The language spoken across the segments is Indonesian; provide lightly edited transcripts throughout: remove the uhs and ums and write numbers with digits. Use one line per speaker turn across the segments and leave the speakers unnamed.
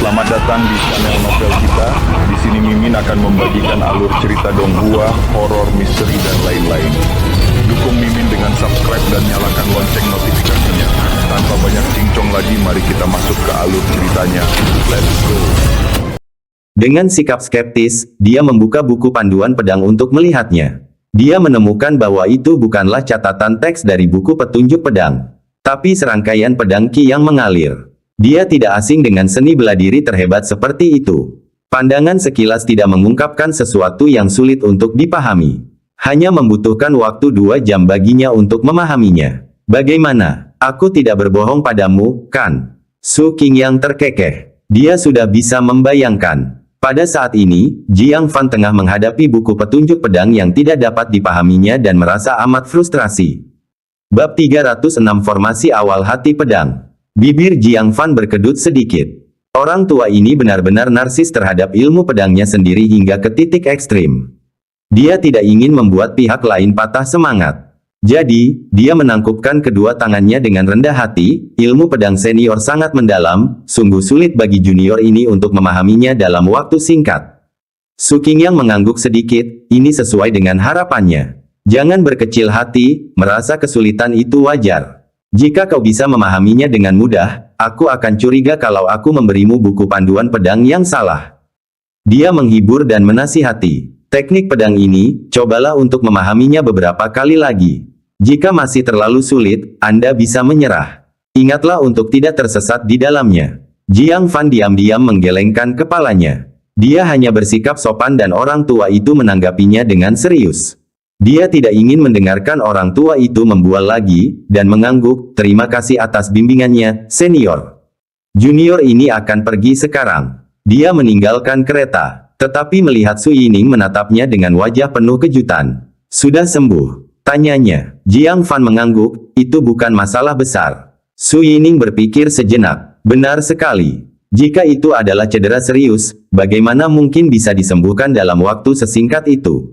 Selamat datang di channel novel kita. Di sini Mimin akan membagikan alur cerita donghua, horor, misteri, dan lain-lain. Dukung Mimin dengan subscribe dan nyalakan lonceng notifikasinya. Tanpa banyak cincong lagi, mari kita masuk ke alur ceritanya. Let's go!
Dengan sikap skeptis, dia membuka buku panduan pedang untuk melihatnya. Dia menemukan bahwa itu bukanlah catatan teks dari buku petunjuk pedang, tapi serangkaian pedang ki yang mengalir. Dia tidak asing dengan seni bela diri terhebat seperti itu. Pandangan sekilas tidak mengungkapkan sesuatu yang sulit untuk dipahami. Hanya membutuhkan waktu 2 jam baginya untuk memahaminya. Bagaimana? Aku tidak berbohong padamu, kan? Su Qingyang terkekeh. Dia sudah bisa membayangkan. Pada saat ini, Jiang Fan tengah menghadapi buku petunjuk pedang yang tidak dapat dipahaminya dan merasa amat frustrasi. Bab 306 Formasi Awal Hati Pedang. Bibir Jiang Fan berkedut sedikit. Orang tua ini benar-benar narsis terhadap ilmu pedangnya sendiri hingga ke titik ekstrim. Dia tidak ingin membuat pihak lain patah semangat. Jadi, dia menangkupkan kedua tangannya dengan rendah hati. Ilmu pedang senior sangat mendalam, sungguh sulit bagi junior ini untuk memahaminya dalam waktu singkat. Su Qingyang mengangguk sedikit, ini sesuai dengan harapannya. Jangan berkecil hati, merasa kesulitan itu wajar. Jika kau bisa memahaminya dengan mudah, aku akan curiga kalau aku memberimu buku panduan pedang yang salah. Dia menghibur dan menasihati. Teknik pedang ini, cobalah untuk memahaminya beberapa kali lagi. Jika masih terlalu sulit, Anda bisa menyerah. Ingatlah untuk tidak tersesat di dalamnya. Jiang Fan diam-diam menggelengkan kepalanya. Dia hanya bersikap sopan dan orang tua itu menanggapinya dengan serius. Dia tidak ingin mendengarkan orang tua itu membual lagi, dan mengangguk, terima kasih atas bimbingannya, senior. Junior ini akan pergi sekarang. Dia meninggalkan kereta, tetapi melihat Su Yining menatapnya dengan wajah penuh kejutan. Sudah sembuh? Tanyanya. Jiang Fan mengangguk, itu bukan masalah besar. Su Yining berpikir sejenak. Benar sekali. Jika itu adalah cedera serius, bagaimana mungkin bisa disembuhkan dalam waktu sesingkat itu?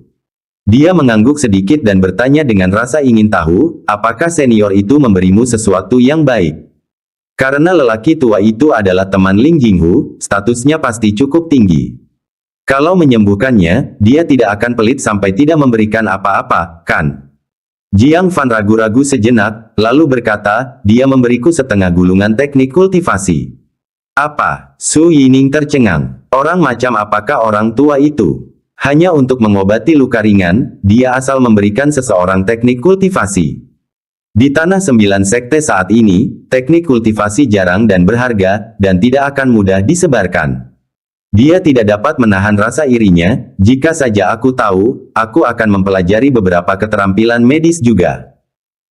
Dia mengangguk sedikit dan bertanya dengan rasa ingin tahu, apakah senior itu memberimu sesuatu yang baik? Karena lelaki tua itu adalah teman Ling Jinghu, statusnya pasti cukup tinggi. Kalau menyembuhkannya, dia tidak akan pelit sampai tidak memberikan apa-apa, kan? Jiang Fan ragu-ragu sejenak, lalu berkata, dia memberiku setengah gulungan teknik kultivasi. Apa? Su Yining tercengang. Orang macam apakah orang tua itu? Hanya untuk mengobati luka ringan, dia asal memberikan seseorang teknik kultivasi. Di tanah 9 sekte saat ini, teknik kultivasi jarang dan berharga, dan tidak akan mudah disebarkan. Dia tidak dapat menahan rasa irinya, jika saja aku tahu, aku akan mempelajari beberapa keterampilan medis juga.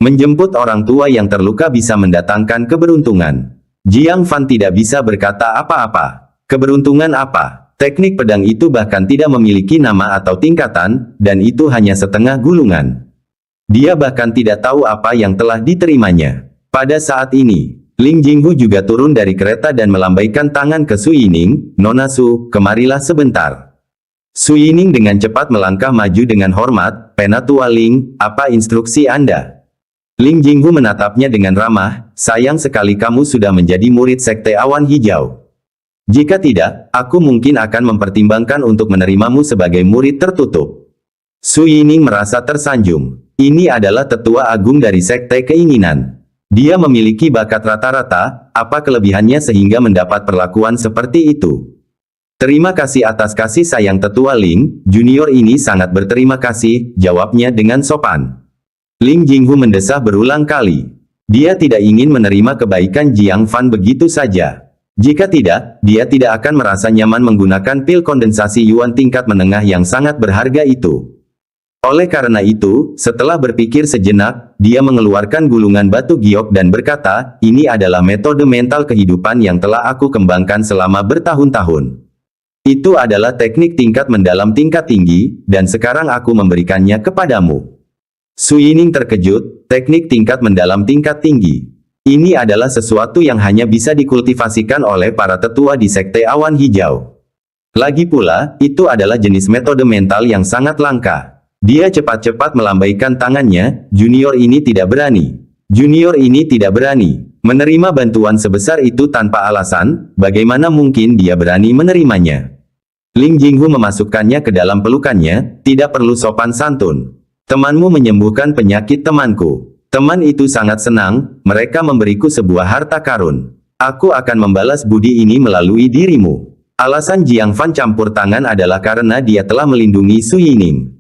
Menjemput orang tua yang terluka bisa mendatangkan keberuntungan. Jiang Fan tidak bisa berkata apa-apa. Keberuntungan apa? Teknik pedang itu bahkan tidak memiliki nama atau tingkatan, dan itu hanya setengah gulungan. Dia bahkan tidak tahu apa yang telah diterimanya. Pada saat ini, Ling Jinghu juga turun dari kereta dan melambaikan tangan ke Su Yining, Nona Su, kemarilah sebentar. Su Yining dengan cepat melangkah maju dengan hormat, Penatua Ling, apa instruksi Anda? Ling Jinghu menatapnya dengan ramah, sayang sekali kamu sudah menjadi murid Sekte Awan Hijau. Jika tidak, aku mungkin akan mempertimbangkan untuk menerimamu sebagai murid tertutup. Su Yining merasa tersanjung. Ini adalah tetua agung dari Sekte Keinginan. Dia memiliki bakat rata-rata, apa kelebihannya sehingga mendapat perlakuan seperti itu? Terima kasih atas kasih sayang tetua Ling, junior ini sangat berterima kasih, jawabnya dengan sopan. Ling Jinghu mendesah berulang kali. Dia tidak ingin menerima kebaikan Jiang Fan begitu saja. Jika tidak, dia tidak akan merasa nyaman menggunakan pil kondensasi Yuan tingkat menengah yang sangat berharga itu. Oleh karena itu, setelah berpikir sejenak, dia mengeluarkan gulungan batu giok dan berkata, ini adalah metode mental kehidupan yang telah aku kembangkan selama bertahun-tahun. Itu adalah teknik tingkat mendalam tingkat tinggi, dan sekarang aku memberikannya kepadamu. Su Yining terkejut, teknik tingkat mendalam tingkat tinggi. Ini adalah sesuatu yang hanya bisa dikultivasikan oleh para tetua di Sekte Awan Hijau. Lagi pula, itu adalah jenis metode mental yang sangat langka. Dia cepat-cepat melambaikan tangannya, junior ini tidak berani. Junior ini tidak berani. Menerima bantuan sebesar itu tanpa alasan, bagaimana mungkin dia berani menerimanya? Ling Jinghu memasukkannya ke dalam pelukannya, tidak perlu sopan santun. Temanmu menyembuhkan penyakit temanku. Teman itu sangat senang, mereka memberiku sebuah harta karun. Aku akan membalas budi ini melalui dirimu. Alasan Jiang Fan campur tangan adalah karena dia telah melindungi Su Yining.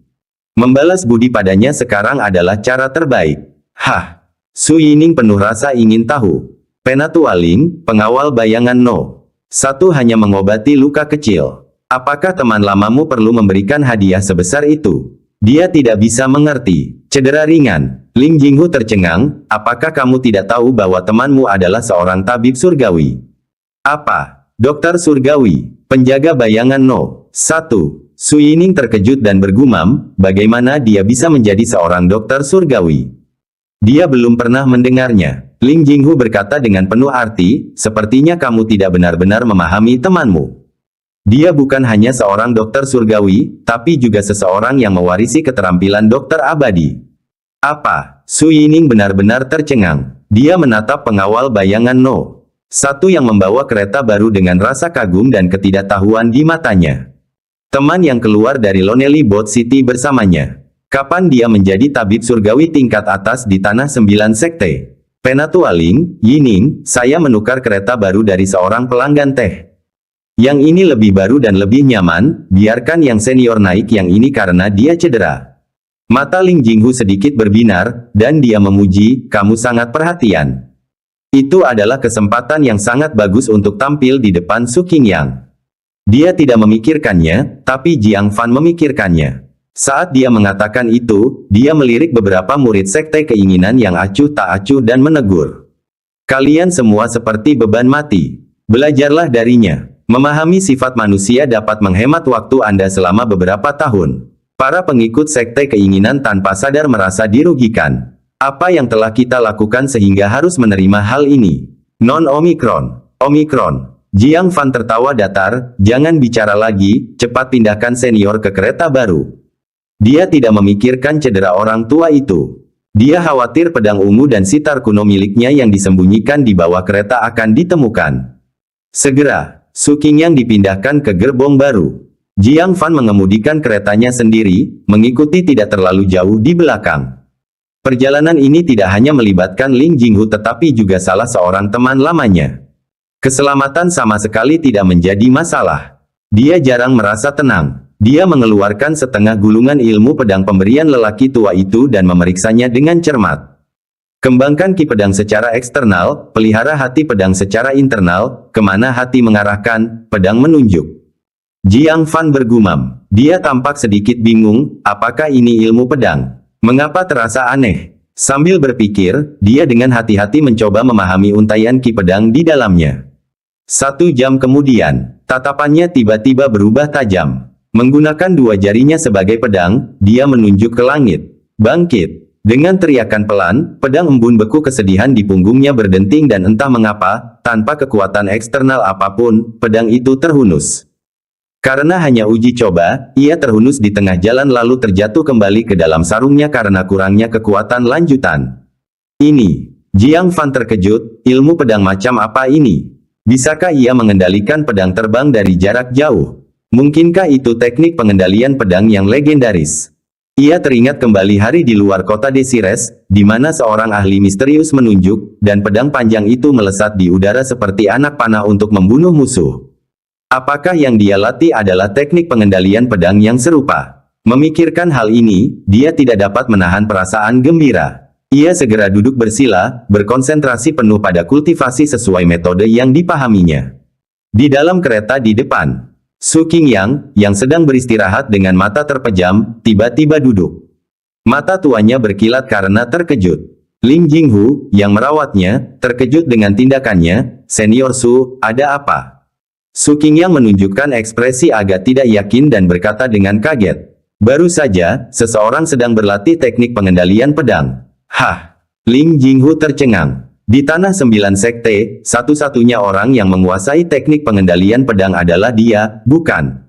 Membalas budi padanya sekarang adalah cara terbaik. Hah! Su Yining penuh rasa ingin tahu. Penatua Ling, pengawal bayangan No. 1 hanya mengobati luka kecil. Apakah teman lamamu perlu memberikan hadiah sebesar itu? Dia tidak bisa mengerti. Cedera ringan. Ling Jinghu tercengang, apakah kamu tidak tahu bahwa temanmu adalah seorang tabib surgawi? Apa? Dokter surgawi, penjaga bayangan No. 1. Su Yining terkejut dan bergumam, bagaimana dia bisa menjadi seorang dokter surgawi? Dia belum pernah mendengarnya. Ling Jinghu berkata dengan penuh arti, sepertinya kamu tidak benar-benar memahami temanmu. Dia bukan hanya seorang dokter surgawi, tapi juga seseorang yang mewarisi keterampilan dokter abadi. Apa? Su Yining benar-benar tercengang. Dia menatap pengawal bayangan No. 1 yang membawa kereta baru dengan rasa kagum dan ketidaktahuan di matanya. Teman yang keluar dari Lonely Boat City bersamanya. Kapan dia menjadi tabib surgawi tingkat atas di Tanah 9 Sekte? Penatua Ling, Yining, saya menukar kereta baru dari seorang pelanggan teh. Yang ini lebih baru dan lebih nyaman, biarkan yang senior naik yang ini karena dia cedera. Mata Ling Jinghu sedikit berbinar, dan dia memuji, kamu sangat perhatian. Itu adalah kesempatan yang sangat bagus untuk tampil di depan Su Qingyang. Dia tidak memikirkannya, tapi Jiang Fan memikirkannya. Saat dia mengatakan itu, dia melirik beberapa murid sekte keinginan yang acuh tak acuh dan menegur. Kalian semua seperti beban mati. Belajarlah darinya. Memahami sifat manusia dapat menghemat waktu Anda selama beberapa tahun. Para pengikut sekte keinginan tanpa sadar merasa dirugikan. Apa yang telah kita lakukan sehingga harus menerima hal ini? Non-Omikron. Omikron. Jiang Fan tertawa datar, jangan bicara lagi, cepat pindahkan senior ke kereta baru. Dia tidak memikirkan cedera orang tua itu. Dia khawatir pedang ungu dan sitar kuno miliknya yang disembunyikan di bawah kereta akan ditemukan. Segera, Su Qingyang dipindahkan ke gerbong baru. Jiang Fan mengemudikan keretanya sendiri, mengikuti tidak terlalu jauh di belakang. Perjalanan ini tidak hanya melibatkan Ling Jinghu tetapi juga salah seorang teman lamanya. Keselamatan sama sekali tidak menjadi masalah. Dia jarang merasa tenang. Dia mengeluarkan setengah gulungan ilmu pedang pemberian lelaki tua itu dan memeriksanya dengan cermat. Kembangkan ki pedang secara eksternal, pelihara hati pedang secara internal, kemana hati mengarahkan, pedang menunjuk. Jiang Fan bergumam. Dia tampak sedikit bingung, apakah ini ilmu pedang? Mengapa terasa aneh? Sambil berpikir, dia dengan hati-hati mencoba memahami untaian ki pedang di dalamnya. 1 jam kemudian, tatapannya tiba-tiba berubah tajam. Menggunakan 2 jarinya sebagai pedang, dia menunjuk ke langit. Bangkit. Dengan teriakan pelan, pedang embun beku kesedihan di punggungnya berdenting dan entah mengapa, tanpa kekuatan eksternal apapun, pedang itu terhunus. Karena hanya uji coba, ia terhunus di tengah jalan lalu terjatuh kembali ke dalam sarungnya karena kurangnya kekuatan lanjutan. Ini. Jiang Fan terkejut, ilmu pedang macam apa ini? Bisakah ia mengendalikan pedang terbang dari jarak jauh? Mungkinkah itu teknik pengendalian pedang yang legendaris? Ia teringat kembali hari di luar kota Desires, di mana seorang ahli misterius menunjuk, dan pedang panjang itu melesat di udara seperti anak panah untuk membunuh musuh. Apakah yang dia latih adalah teknik pengendalian pedang yang serupa? Memikirkan hal ini, dia tidak dapat menahan perasaan gembira. Ia segera duduk bersila, berkonsentrasi penuh pada kultivasi sesuai metode yang dipahaminya. Di dalam kereta di depan, Su Qingyang, yang sedang beristirahat dengan mata terpejam, tiba-tiba duduk. Mata tuanya berkilat karena terkejut. Ling Jinghu, yang merawatnya, terkejut dengan tindakannya. Senior Su, ada apa? Su Qingyang menunjukkan ekspresi agak tidak yakin dan berkata dengan kaget. Baru saja, seseorang sedang berlatih teknik pengendalian pedang. Hah! Ling Jinghu tercengang. Di Tanah 9 Sekte, satu-satunya orang yang menguasai teknik pengendalian pedang adalah dia, bukan?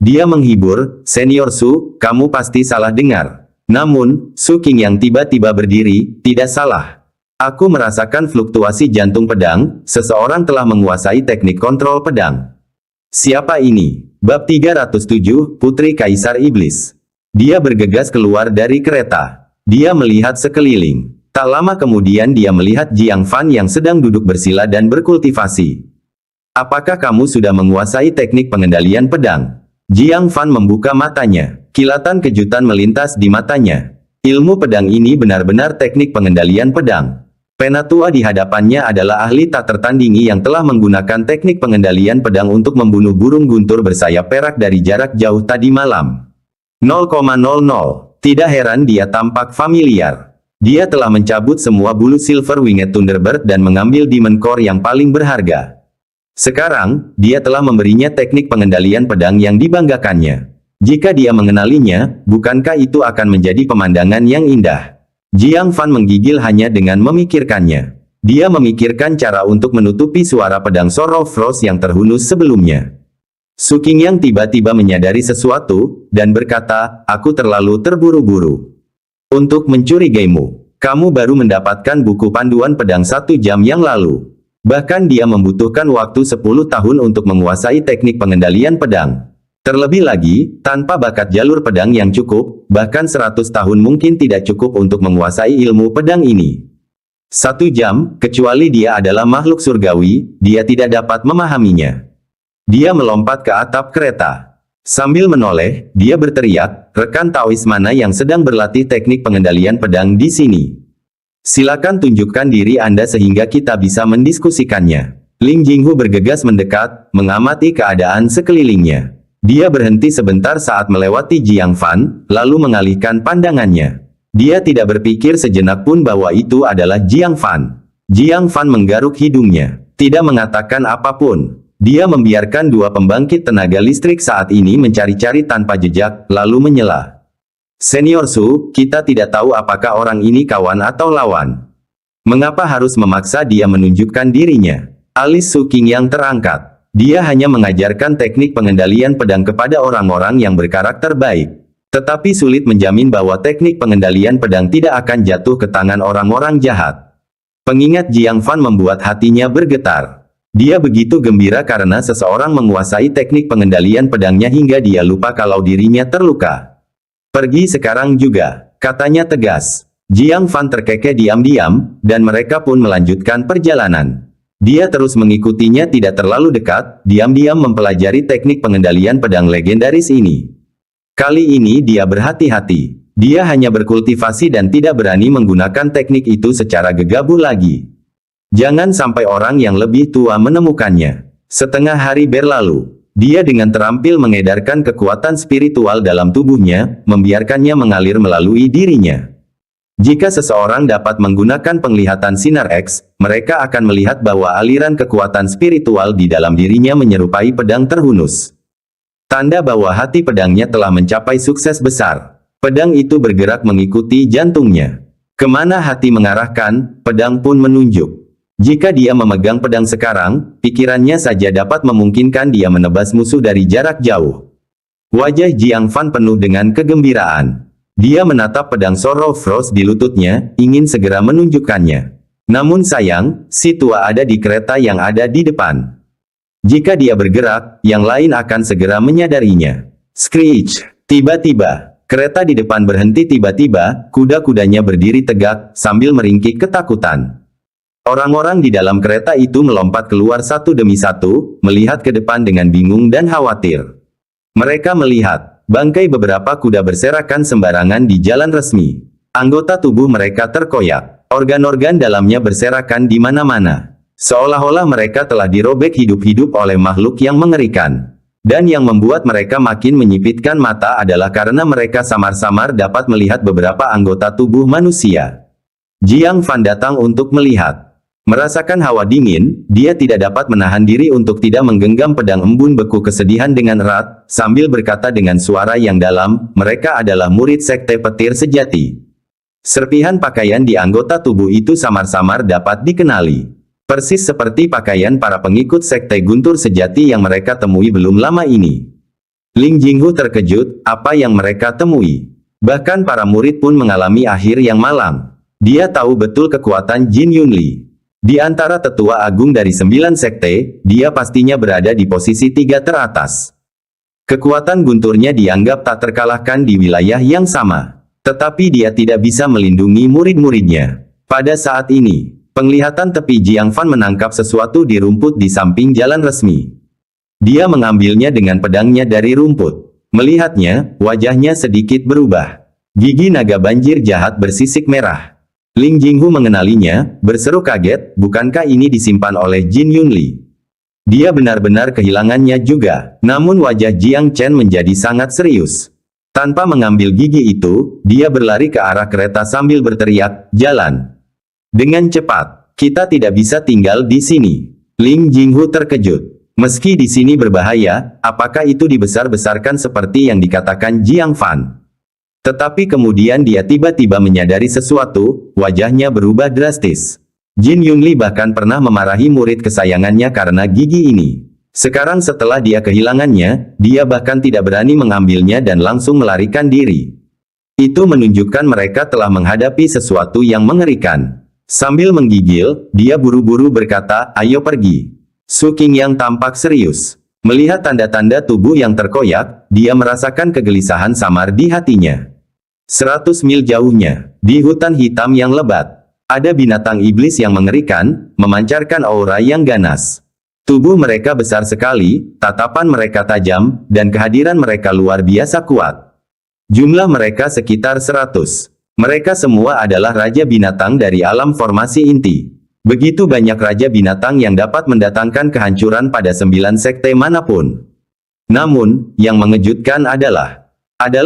Dia menghibur, Senior Su, kamu pasti salah dengar. Namun, Su Qingyang tiba-tiba berdiri, tidak salah. Aku merasakan fluktuasi jantung pedang, seseorang telah menguasai teknik kontrol pedang. Siapa ini? Bab 307, Putri Kaisar Iblis. Dia bergegas keluar dari kereta. Dia melihat sekeliling. Tak lama kemudian dia melihat Jiang Fan yang sedang duduk bersila dan berkultivasi. Apakah kamu sudah menguasai teknik pengendalian pedang? Jiang Fan membuka matanya. Kilatan kejutan melintas di matanya. Ilmu pedang ini benar-benar teknik pengendalian pedang. Penatua di hadapannya adalah ahli tak tertandingi yang telah menggunakan teknik pengendalian pedang untuk membunuh burung guntur bersayap perak dari jarak jauh tadi malam. 0,00. Tidak heran dia tampak familiar. Dia telah mencabut semua bulu Silver Winged Thunderbird dan mengambil Demon Core yang paling berharga. Sekarang, dia telah memberinya teknik pengendalian pedang yang dibanggakannya. Jika dia mengenalinya, bukankah itu akan menjadi pemandangan yang indah? Jiang Fan menggigil hanya dengan memikirkannya. Dia memikirkan cara untuk menutupi suara pedang Sorrow Frost yang terhunus sebelumnya. Su Qingyang tiba-tiba menyadari sesuatu, dan berkata, aku terlalu terburu-buru untuk mencurigaimu. Kamu baru mendapatkan buku panduan pedang 1 jam yang lalu. Bahkan dia membutuhkan waktu 10 tahun untuk menguasai teknik pengendalian pedang. Terlebih lagi, tanpa bakat jalur pedang yang cukup, bahkan 100 tahun mungkin tidak cukup untuk menguasai ilmu pedang ini. 1 jam, kecuali dia adalah makhluk surgawi, dia tidak dapat memahaminya. Dia melompat ke atap kereta. Sambil menoleh, dia berteriak, rekan Taois mana yang sedang berlatih teknik pengendalian pedang di sini? Silakan tunjukkan diri Anda sehingga kita bisa mendiskusikannya. Ling Jinghu bergegas mendekat, mengamati keadaan sekelilingnya. Dia berhenti sebentar saat melewati Jiang Fan, lalu mengalihkan pandangannya. Dia tidak berpikir sejenak pun bahwa itu adalah Jiang Fan. Jiang Fan menggaruk hidungnya, tidak mengatakan apapun. Dia membiarkan 2 pembangkit tenaga listrik saat ini mencari-cari tanpa jejak, lalu menyela. Senior Su, kita tidak tahu apakah orang ini kawan atau lawan. Mengapa harus memaksa dia menunjukkan dirinya? Alis Su Qingyang terangkat. Dia hanya mengajarkan teknik pengendalian pedang kepada orang-orang yang berkarakter baik. Tetapi sulit menjamin bahwa teknik pengendalian pedang tidak akan jatuh ke tangan orang-orang jahat. Pengingat Jiang Fan membuat hatinya bergetar. Dia begitu gembira karena seseorang menguasai teknik pengendalian pedangnya hingga dia lupa kalau dirinya terluka. Pergi sekarang juga, katanya tegas. Jiang Fan terkekeh diam-diam, dan mereka pun melanjutkan perjalanan. Dia terus mengikutinya tidak terlalu dekat, diam-diam mempelajari teknik pengendalian pedang legendaris ini. Kali ini dia berhati-hati. Dia hanya berkultivasi dan tidak berani menggunakan teknik itu secara gegabah lagi. Jangan sampai orang yang lebih tua menemukannya. Setengah hari berlalu. Dia dengan terampil mengedarkan kekuatan spiritual dalam tubuhnya, membiarkannya mengalir melalui dirinya. Jika seseorang dapat menggunakan penglihatan sinar X, mereka akan melihat bahwa aliran kekuatan spiritual di dalam dirinya menyerupai pedang terhunus. Tanda bahwa hati pedangnya telah mencapai sukses besar. Pedang itu bergerak mengikuti jantungnya. Kemana hati mengarahkan, pedang pun menunjuk. Jika dia memegang pedang sekarang, pikirannya saja dapat memungkinkan dia menebas musuh dari jarak jauh. Wajah Jiang Fan penuh dengan kegembiraan. Dia menatap pedang Sorrow Frost di lututnya, ingin segera menunjukkannya. Namun sayang, si tua ada di kereta yang ada di depan. Jika dia bergerak, yang lain akan segera menyadarinya. Screech! Tiba-tiba, kereta di depan berhenti tiba-tiba, kuda-kudanya berdiri tegak, sambil meringkik ketakutan. Orang-orang di dalam kereta itu melompat keluar satu demi satu, melihat ke depan dengan bingung dan khawatir. Mereka melihat bangkai beberapa kuda berserakan sembarangan di jalan resmi. Anggota tubuh mereka terkoyak. Organ-organ dalamnya berserakan di mana-mana. Seolah-olah mereka telah dirobek hidup-hidup oleh makhluk yang mengerikan. Dan yang membuat mereka makin menyipitkan mata adalah karena mereka samar-samar dapat melihat beberapa anggota tubuh manusia. Jiang Fan datang untuk melihat. Merasakan hawa dingin, dia tidak dapat menahan diri untuk tidak menggenggam pedang embun beku kesedihan dengan erat, sambil berkata dengan suara yang dalam, mereka adalah murid sekte petir sejati. Serpihan pakaian di anggota tubuh itu samar-samar dapat dikenali. Persis seperti pakaian para pengikut sekte guntur sejati yang mereka temui belum lama ini. Ling Jinghu terkejut, apa yang mereka temui? Bahkan para murid pun mengalami akhir yang malang. Dia tahu betul kekuatan Jin Yunli. Di antara tetua agung dari 9 sekte, dia pastinya berada di posisi 3 teratas. Kekuatan gunturnya dianggap tak terkalahkan di wilayah yang sama. Tetapi dia tidak bisa melindungi murid-muridnya. Pada saat ini, penglihatan tepi Jiang Fan menangkap sesuatu di rumput di samping jalan resmi. Dia mengambilnya dengan pedangnya dari rumput. Melihatnya, wajahnya sedikit berubah. Gigi naga banjir jahat bersisik merah. Ling Jinghu mengenalinya, berseru kaget, bukankah ini disimpan oleh Jin Yunli? Dia benar-benar kehilangannya juga, namun wajah Jiang Chen menjadi sangat serius. Tanpa mengambil gigi itu, dia berlari ke arah kereta sambil berteriak, jalan. Dengan cepat, kita tidak bisa tinggal di sini. Ling Jinghu terkejut. Meski di sini berbahaya, apakah itu dibesar-besarkan seperti yang dikatakan Jiang Fan? Tetapi kemudian dia tiba-tiba menyadari sesuatu, wajahnya berubah drastis. Jin Yunli bahkan pernah memarahi murid kesayangannya karena gigi ini. Sekarang setelah dia kehilangannya, dia bahkan tidak berani mengambilnya dan langsung melarikan diri. Itu menunjukkan mereka telah menghadapi sesuatu yang mengerikan. Sambil menggigil, dia buru-buru berkata, ayo pergi. Su Qingyang tampak serius. Melihat tanda-tanda tubuh yang terkoyak, dia merasakan kegelisahan samar di hatinya. 100 mil jauhnya, di hutan hitam yang lebat, ada binatang iblis yang mengerikan, memancarkan aura yang ganas. Tubuh mereka besar sekali, tatapan mereka tajam, dan kehadiran mereka luar biasa kuat. Jumlah mereka sekitar 100. Mereka semua adalah raja binatang dari alam formasi inti. Begitu banyak raja binatang yang dapat mendatangkan kehancuran pada 9 sekte manapun. Namun, yang mengejutkan adalah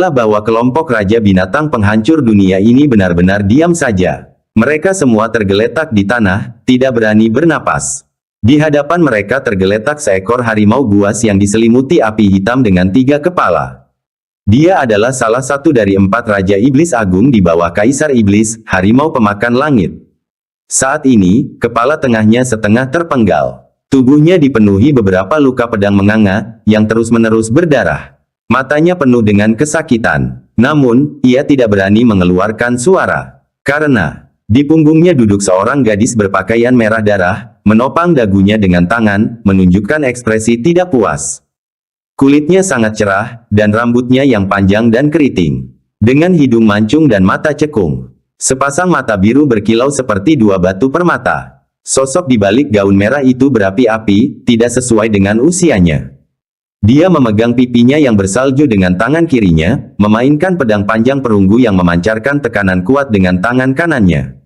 bahwa kelompok raja binatang penghancur dunia ini benar-benar diam saja. Mereka semua tergeletak di tanah, tidak berani bernapas. Di hadapan mereka tergeletak seekor harimau buas yang diselimuti api hitam dengan 3 kepala. Dia adalah salah satu dari 4 raja iblis agung di bawah Kaisar Iblis, harimau pemakan langit. Saat ini, kepala tengahnya setengah terpenggal. Tubuhnya dipenuhi beberapa luka pedang menganga, yang terus-menerus berdarah. Matanya penuh dengan kesakitan. Namun, ia tidak berani mengeluarkan suara. Karena, di punggungnya duduk seorang gadis berpakaian merah darah, menopang dagunya dengan tangan, menunjukkan ekspresi tidak puas. Kulitnya sangat cerah, dan rambutnya yang panjang dan keriting. Dengan hidung mancung dan mata cekung. Sepasang mata biru berkilau seperti 2 batu permata. Sosok di balik gaun merah itu berapi-api, tidak sesuai dengan usianya. Dia memegang pipinya yang bersalju dengan tangan kirinya, memainkan pedang panjang perunggu yang memancarkan tekanan kuat dengan tangan kanannya.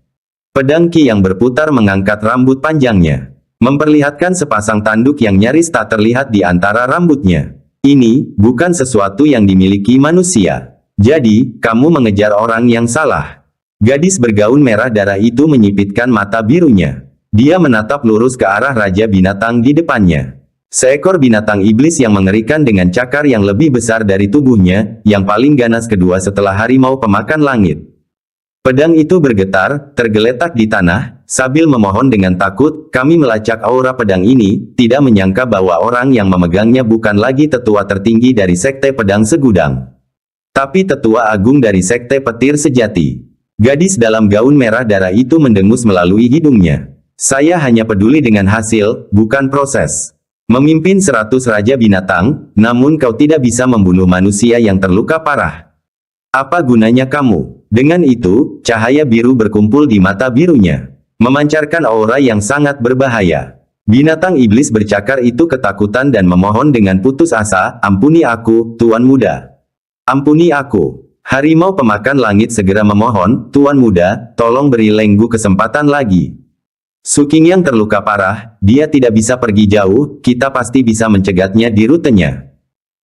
Pedang Qi yang berputar mengangkat rambut panjangnya, memperlihatkan sepasang tanduk yang nyaris tak terlihat di antara rambutnya. Ini bukan sesuatu yang dimiliki manusia. Jadi, kamu mengejar orang yang salah. Gadis bergaun merah darah itu menyipitkan mata birunya. Dia menatap lurus ke arah raja binatang di depannya. Seekor binatang iblis yang mengerikan dengan cakar yang lebih besar dari tubuhnya, yang paling ganas kedua setelah harimau pemakan langit. Pedang itu bergetar, tergeletak di tanah, sambil memohon dengan takut, kami melacak aura pedang ini, tidak menyangka bahwa orang yang memegangnya bukan lagi tetua tertinggi dari sekte pedang segudang. Tapi tetua agung dari sekte petir sejati. Gadis dalam gaun merah darah itu mendengus melalui hidungnya. Saya hanya peduli dengan hasil, bukan proses. Memimpin 100 raja binatang, namun kau tidak bisa membunuh manusia yang terluka parah. Apa gunanya kamu? Dengan itu, cahaya biru berkumpul di mata birunya, memancarkan aura yang sangat berbahaya. Binatang iblis bercakar itu ketakutan dan memohon dengan putus asa, ampuni aku, Tuan Muda. Ampuni aku. Harimau pemakan langit segera memohon, Tuan Muda, tolong beri Lenggu kesempatan lagi. Su Qingyang terluka parah, dia tidak bisa pergi jauh, kita pasti bisa mencegatnya di rutenya.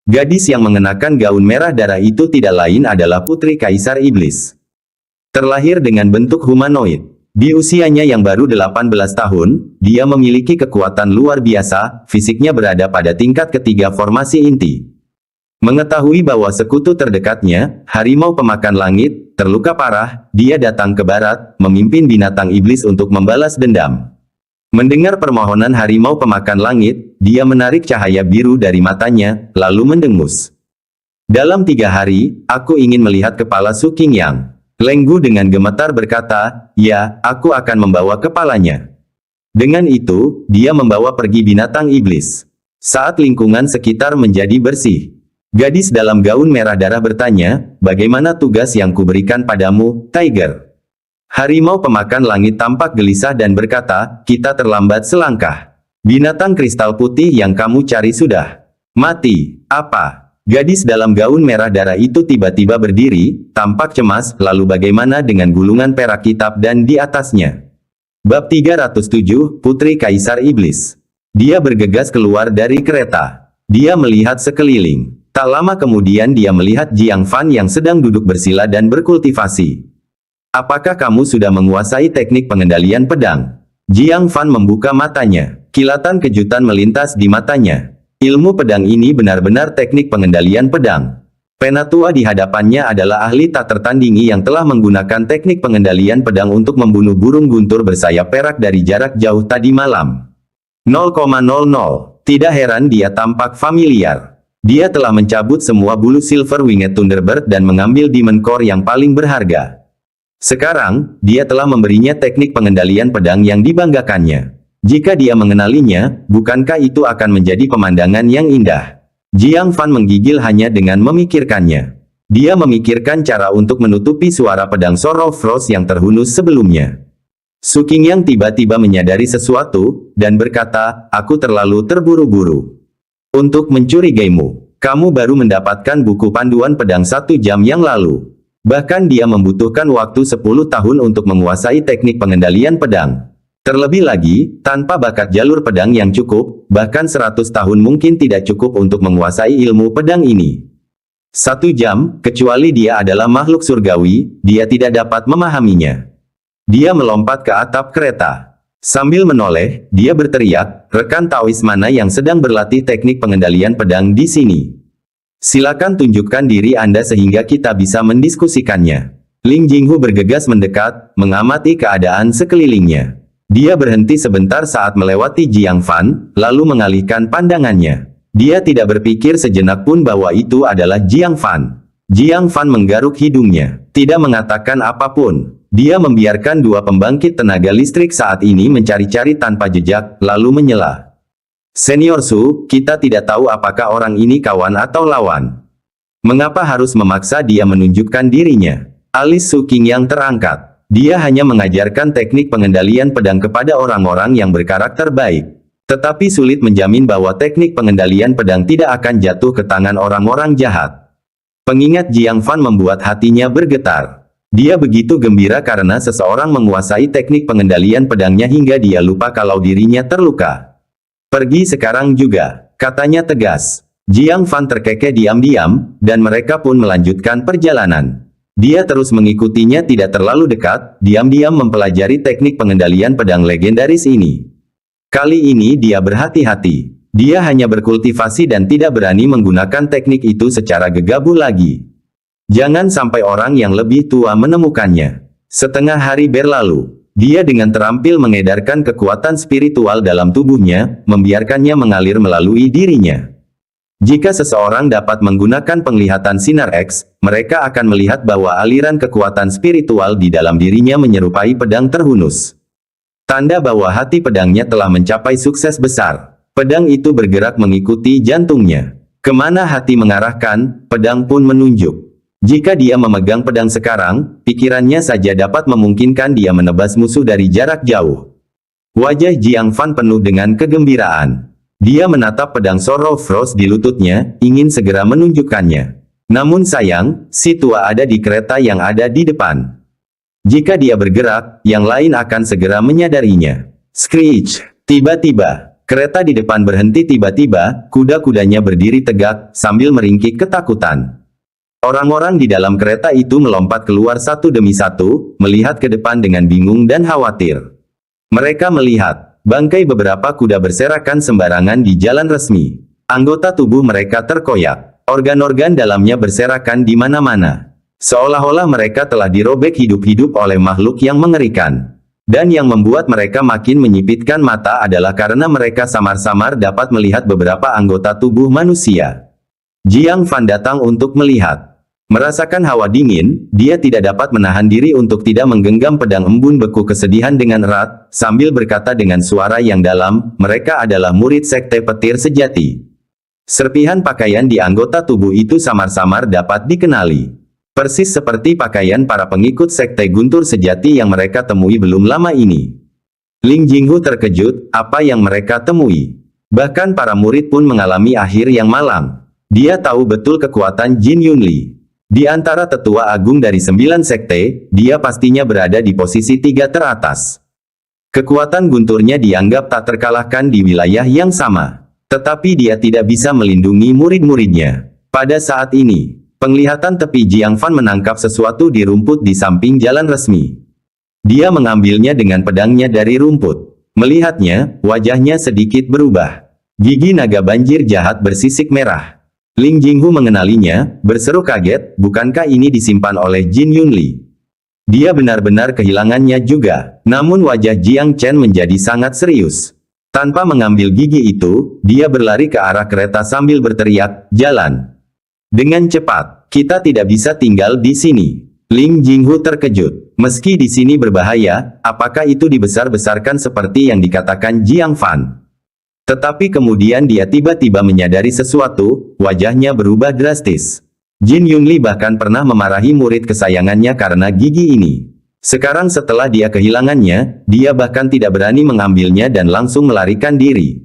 Gadis yang mengenakan gaun merah darah itu tidak lain adalah putri Kaisar Iblis. Terlahir dengan bentuk humanoid. Di usianya yang baru 18 tahun, dia memiliki kekuatan luar biasa, fisiknya berada pada tingkat ketiga formasi inti. Mengetahui bahwa sekutu terdekatnya, harimau pemakan langit, terluka parah, dia datang ke barat, memimpin binatang iblis untuk membalas dendam. Mendengar permohonan harimau pemakan langit, dia menarik cahaya biru dari matanya, lalu mendengus. Dalam 3 hari, aku ingin melihat kepala Su Qingyang. Leng Gu dengan gemetar berkata, "Ya, aku akan membawa kepalanya." Dengan itu, dia membawa pergi binatang iblis. Saat lingkungan sekitar menjadi bersih, gadis dalam gaun merah darah bertanya, "Bagaimana tugas yang kuberikan padamu, Tiger?" Harimau pemakan langit tampak gelisah dan berkata, "Kita terlambat selangkah. Binatang kristal putih yang kamu cari sudah mati." "Apa?" Gadis dalam gaun merah darah itu tiba-tiba berdiri, tampak cemas, "Lalu bagaimana dengan gulungan perak kitab dan di atasnya?" Bab 307, Putri Kaisar Iblis. Dia bergegas keluar dari kereta. Dia melihat sekeliling. Tak lama kemudian dia melihat Jiang Fan yang sedang duduk bersila dan berkultivasi. "Apakah kamu sudah menguasai teknik pengendalian pedang?" Jiang Fan membuka matanya. Kilatan kejutan melintas di matanya. Ilmu pedang ini benar-benar teknik pengendalian pedang. Penatua di hadapannya adalah ahli tak tertandingi yang telah menggunakan teknik pengendalian pedang untuk membunuh burung guntur bersayap perak dari jarak jauh tadi malam. 0,00. Tidak heran dia tampak familiar. Dia telah mencabut semua bulu Silver Winged Thunderbird dan mengambil Demon Core yang paling berharga. Sekarang, dia telah memberinya teknik pengendalian pedang yang dibanggakannya. Jika dia mengenalinya, bukankah itu akan menjadi pemandangan yang indah? Jiang Fan menggigil hanya dengan memikirkannya. Dia memikirkan cara untuk menutupi suara pedang Sorrow Frost yang terhunus sebelumnya. Su Qingyang tiba-tiba menyadari sesuatu, dan berkata, "Aku terlalu terburu-buru untuk mencurigaimu. Kamu baru mendapatkan buku panduan pedang 1 jam yang lalu. Bahkan dia membutuhkan waktu 10 tahun untuk menguasai teknik pengendalian pedang. Terlebih lagi, tanpa bakat jalur pedang yang cukup, bahkan 100 tahun mungkin tidak cukup untuk menguasai ilmu pedang ini. 1 jam, kecuali dia adalah makhluk surgawi, dia tidak dapat memahaminya." Dia melompat ke atap kereta. Sambil menoleh, dia berteriak, "Rekan Taois mana yang sedang berlatih teknik pengendalian pedang di sini? Silakan tunjukkan diri Anda sehingga kita bisa mendiskusikannya." Ling Jinghu bergegas mendekat, mengamati keadaan sekelilingnya. Dia berhenti sebentar saat melewati Jiang Fan, lalu mengalihkan pandangannya. Dia tidak berpikir sejenak pun bahwa itu adalah Jiang Fan. Jiang Fan menggaruk hidungnya, tidak mengatakan apapun. Dia membiarkan 2 pembangkit tenaga listrik saat ini mencari-cari tanpa jejak, lalu menyela. "Senior Su, kita tidak tahu apakah orang ini kawan atau lawan. Mengapa harus memaksa dia menunjukkan dirinya?" Alis Su Qingyang terangkat. Dia hanya mengajarkan teknik pengendalian pedang kepada orang-orang yang berkarakter baik. Tetapi sulit menjamin bahwa teknik pengendalian pedang tidak akan jatuh ke tangan orang-orang jahat. Pengingat Jiang Fan membuat hatinya bergetar. Dia begitu gembira karena seseorang menguasai teknik pengendalian pedangnya hingga dia lupa kalau dirinya terluka. "Pergi sekarang juga," katanya tegas. Jiang Fan terkekeh diam-diam, dan mereka pun melanjutkan perjalanan. Dia terus mengikutinya tidak terlalu dekat, diam-diam mempelajari teknik pengendalian pedang legendaris ini. Kali ini dia berhati-hati. Dia hanya berkultivasi dan tidak berani menggunakan teknik itu secara gegabah lagi. Jangan sampai orang yang lebih tua menemukannya. Setengah hari berlalu. Dia dengan terampil mengedarkan kekuatan spiritual dalam tubuhnya, membiarkannya mengalir melalui dirinya. Jika seseorang dapat menggunakan penglihatan sinar X, mereka akan melihat bahwa aliran kekuatan spiritual di dalam dirinya menyerupai pedang terhunus. Tanda bahwa hati pedangnya telah mencapai sukses besar. Pedang itu bergerak mengikuti jantungnya. Kemana hati mengarahkan, pedang pun menunjuk. Jika dia memegang pedang sekarang, pikirannya saja dapat memungkinkan dia menebas musuh dari jarak jauh. Wajah Jiang Fan penuh dengan kegembiraan. Dia menatap pedang Sorrow Frost di lututnya, ingin segera menunjukkannya. Namun sayang, si tua ada di kereta yang ada di depan. Jika dia bergerak, yang lain akan segera menyadarinya. Screech! Tiba-tiba, kereta di depan berhenti tiba-tiba, kuda-kudanya berdiri tegak, sambil meringkik ketakutan. Orang-orang di dalam kereta itu melompat keluar satu demi satu, melihat ke depan dengan bingung dan khawatir. Mereka melihat bangkai beberapa kuda berserakan sembarangan di jalan resmi. Anggota tubuh mereka terkoyak. Organ-organ dalamnya berserakan di mana-mana. Seolah-olah mereka telah dirobek hidup-hidup oleh makhluk yang mengerikan. Dan yang membuat mereka makin menyipitkan mata adalah karena mereka samar-samar dapat melihat beberapa anggota tubuh manusia. Jiang Fan datang untuk melihat. Merasakan hawa dingin, dia tidak dapat menahan diri untuk tidak menggenggam pedang embun beku kesedihan dengan erat, sambil berkata dengan suara yang dalam, mereka adalah murid sekte petir sejati. Serpihan pakaian di anggota tubuh itu samar-samar dapat dikenali. Persis seperti pakaian para pengikut sekte guntur sejati yang mereka temui belum lama ini. Ling Jinghu terkejut, apa yang mereka temui? Bahkan para murid pun mengalami akhir yang malang. Dia tahu betul kekuatan Jin Yunli. Di antara tetua agung dari 9 sekte, dia pastinya berada di posisi 3 teratas. Kekuatan gunturnya dianggap tak terkalahkan di wilayah yang sama. Tetapi dia tidak bisa melindungi murid-muridnya. Pada saat ini, penglihatan tepi Jiang Fan menangkap sesuatu di rumput di samping jalan resmi. Dia mengambilnya dengan pedangnya dari rumput. Melihatnya, wajahnya sedikit berubah. Gigi naga banjir jahat bersisik merah. Ling Jinghu mengenalinya, berseru kaget, bukankah ini disimpan oleh Jin Yunli? Dia benar-benar kehilangannya juga, namun wajah Jiang Chen menjadi sangat serius. Tanpa mengambil gigi itu, dia berlari ke arah kereta sambil berteriak, jalan. Dengan cepat, kita tidak bisa tinggal di sini. Ling Jinghu terkejut, meski di sini berbahaya, apakah itu dibesar-besarkan seperti yang dikatakan Jiang Fan? Tetapi kemudian dia tiba-tiba menyadari sesuatu, wajahnya berubah drastis. Jin Yunli bahkan pernah memarahi murid kesayangannya karena gigi ini. Sekarang setelah dia kehilangannya, dia bahkan tidak berani mengambilnya dan langsung melarikan diri.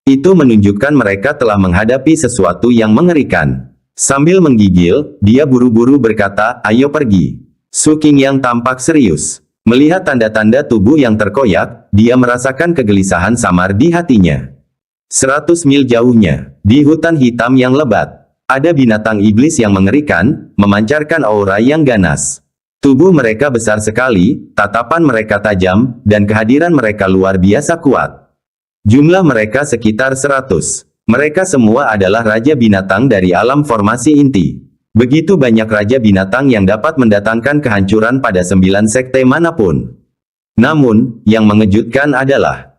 Itu menunjukkan mereka telah menghadapi sesuatu yang mengerikan. Sambil menggigil, dia buru-buru berkata, ayo pergi. Su Qingyang tampak serius. Melihat tanda-tanda tubuh yang terkoyak, dia merasakan kegelisahan samar di hatinya. 100 mil jauhnya, di hutan hitam yang lebat, ada binatang iblis yang mengerikan, memancarkan aura yang ganas. Tubuh mereka besar sekali, tatapan mereka tajam, dan kehadiran mereka luar biasa kuat. Jumlah mereka sekitar 100. Mereka semua adalah raja binatang dari alam formasi inti. Begitu banyak raja binatang yang dapat mendatangkan kehancuran pada 9 sekte manapun. Namun, yang mengejutkan adalah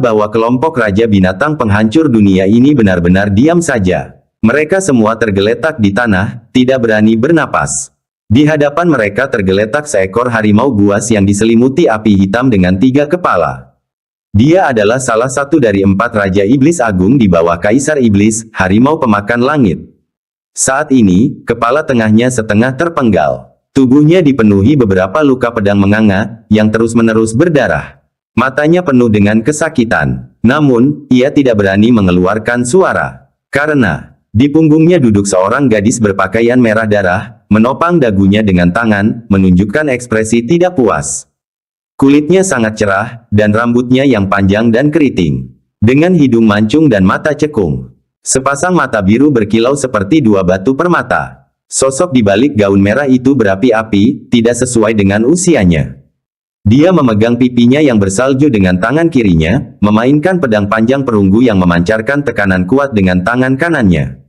bahwa kelompok raja binatang penghancur dunia ini benar-benar diam saja. Mereka semua tergeletak di tanah, tidak berani bernapas. Di hadapan mereka tergeletak seekor harimau buas yang diselimuti api hitam dengan 3 kepala. Dia adalah salah satu dari 4 raja iblis agung di bawah Kaisar Iblis, harimau pemakan langit. Saat ini, kepala tengahnya setengah terpenggal. Tubuhnya dipenuhi beberapa luka pedang menganga, yang terus-menerus berdarah. Matanya penuh dengan kesakitan. Namun, ia tidak berani mengeluarkan suara. Karena, di punggungnya duduk seorang gadis berpakaian merah darah, menopang dagunya dengan tangan, menunjukkan ekspresi tidak puas. Kulitnya sangat cerah, dan rambutnya yang panjang dan keriting. Dengan hidung mancung dan mata cekung. Sepasang mata biru berkilau seperti 2 batu permata. Sosok di balik gaun merah itu berapi-api, tidak sesuai dengan usianya. Dia memegang pipinya yang bersalju dengan tangan kirinya, memainkan pedang panjang perunggu yang memancarkan tekanan kuat dengan tangan kanannya.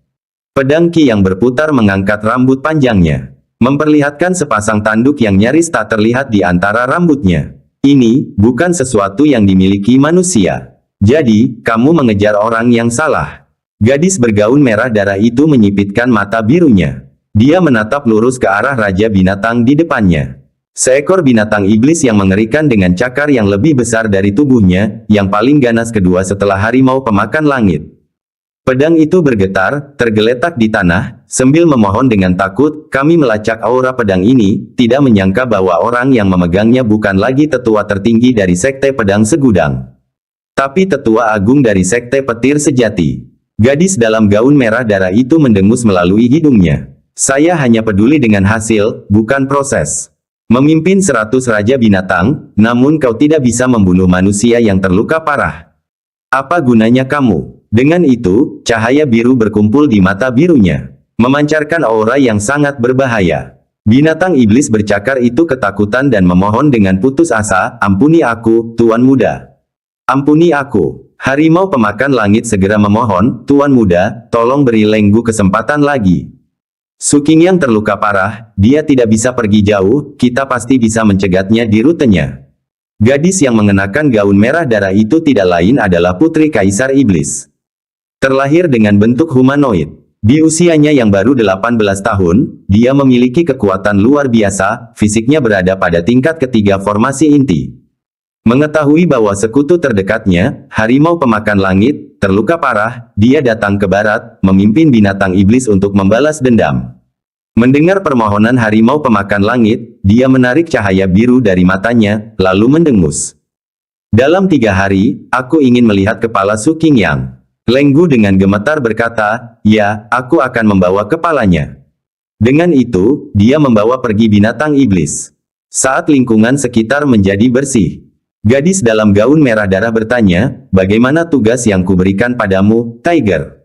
Pedang Qi yang berputar mengangkat rambut panjangnya, memperlihatkan sepasang tanduk yang nyaris tak terlihat di antara rambutnya. Ini bukan sesuatu yang dimiliki manusia. Jadi, kamu mengejar orang yang salah. Gadis bergaun merah darah itu menyipitkan mata birunya. Dia menatap lurus ke arah raja binatang di depannya. Seekor binatang iblis yang mengerikan dengan cakar yang lebih besar dari tubuhnya, yang paling ganas kedua setelah harimau pemakan langit. Pedang itu bergetar, tergeletak di tanah, sambil memohon dengan takut, kami melacak aura pedang ini, tidak menyangka bahwa orang yang memegangnya bukan lagi tetua tertinggi dari sekte pedang segudang. Tapi tetua agung dari sekte petir sejati. Gadis dalam gaun merah darah itu mendengus melalui hidungnya. Saya hanya peduli dengan hasil, bukan proses. Memimpin 100 raja binatang, namun kau tidak bisa membunuh manusia yang terluka parah. Apa gunanya kamu? Dengan itu, cahaya biru berkumpul di mata birunya, memancarkan aura yang sangat berbahaya. Binatang iblis bercakar itu ketakutan dan memohon dengan putus asa, ampuni aku, Tuan Muda. Ampuni aku. Harimau pemakan langit segera memohon, Tuan Muda, tolong beri Lenggu kesempatan lagi. Su Qingyang terluka parah, dia tidak bisa pergi jauh, kita pasti bisa mencegatnya di rutenya. Gadis yang mengenakan gaun merah darah itu tidak lain adalah putri Kaisar Iblis. Terlahir dengan bentuk humanoid. Di usianya yang baru 18 tahun, dia memiliki kekuatan luar biasa, fisiknya berada pada tingkat ketiga formasi inti. Mengetahui bahwa sekutu terdekatnya, harimau pemakan langit, terluka parah, dia datang ke barat, memimpin binatang iblis untuk membalas dendam. Mendengar permohonan harimau pemakan langit, dia menarik cahaya biru dari matanya, lalu mendengus. Dalam 3 hari, aku ingin melihat kepala Su Qingyang. Leng Gu dengan gemetar berkata, ya, aku akan membawa kepalanya. Dengan itu, dia membawa pergi binatang iblis. Saat lingkungan sekitar menjadi bersih, gadis dalam gaun merah darah bertanya, bagaimana tugas yang kuberikan padamu, Tiger?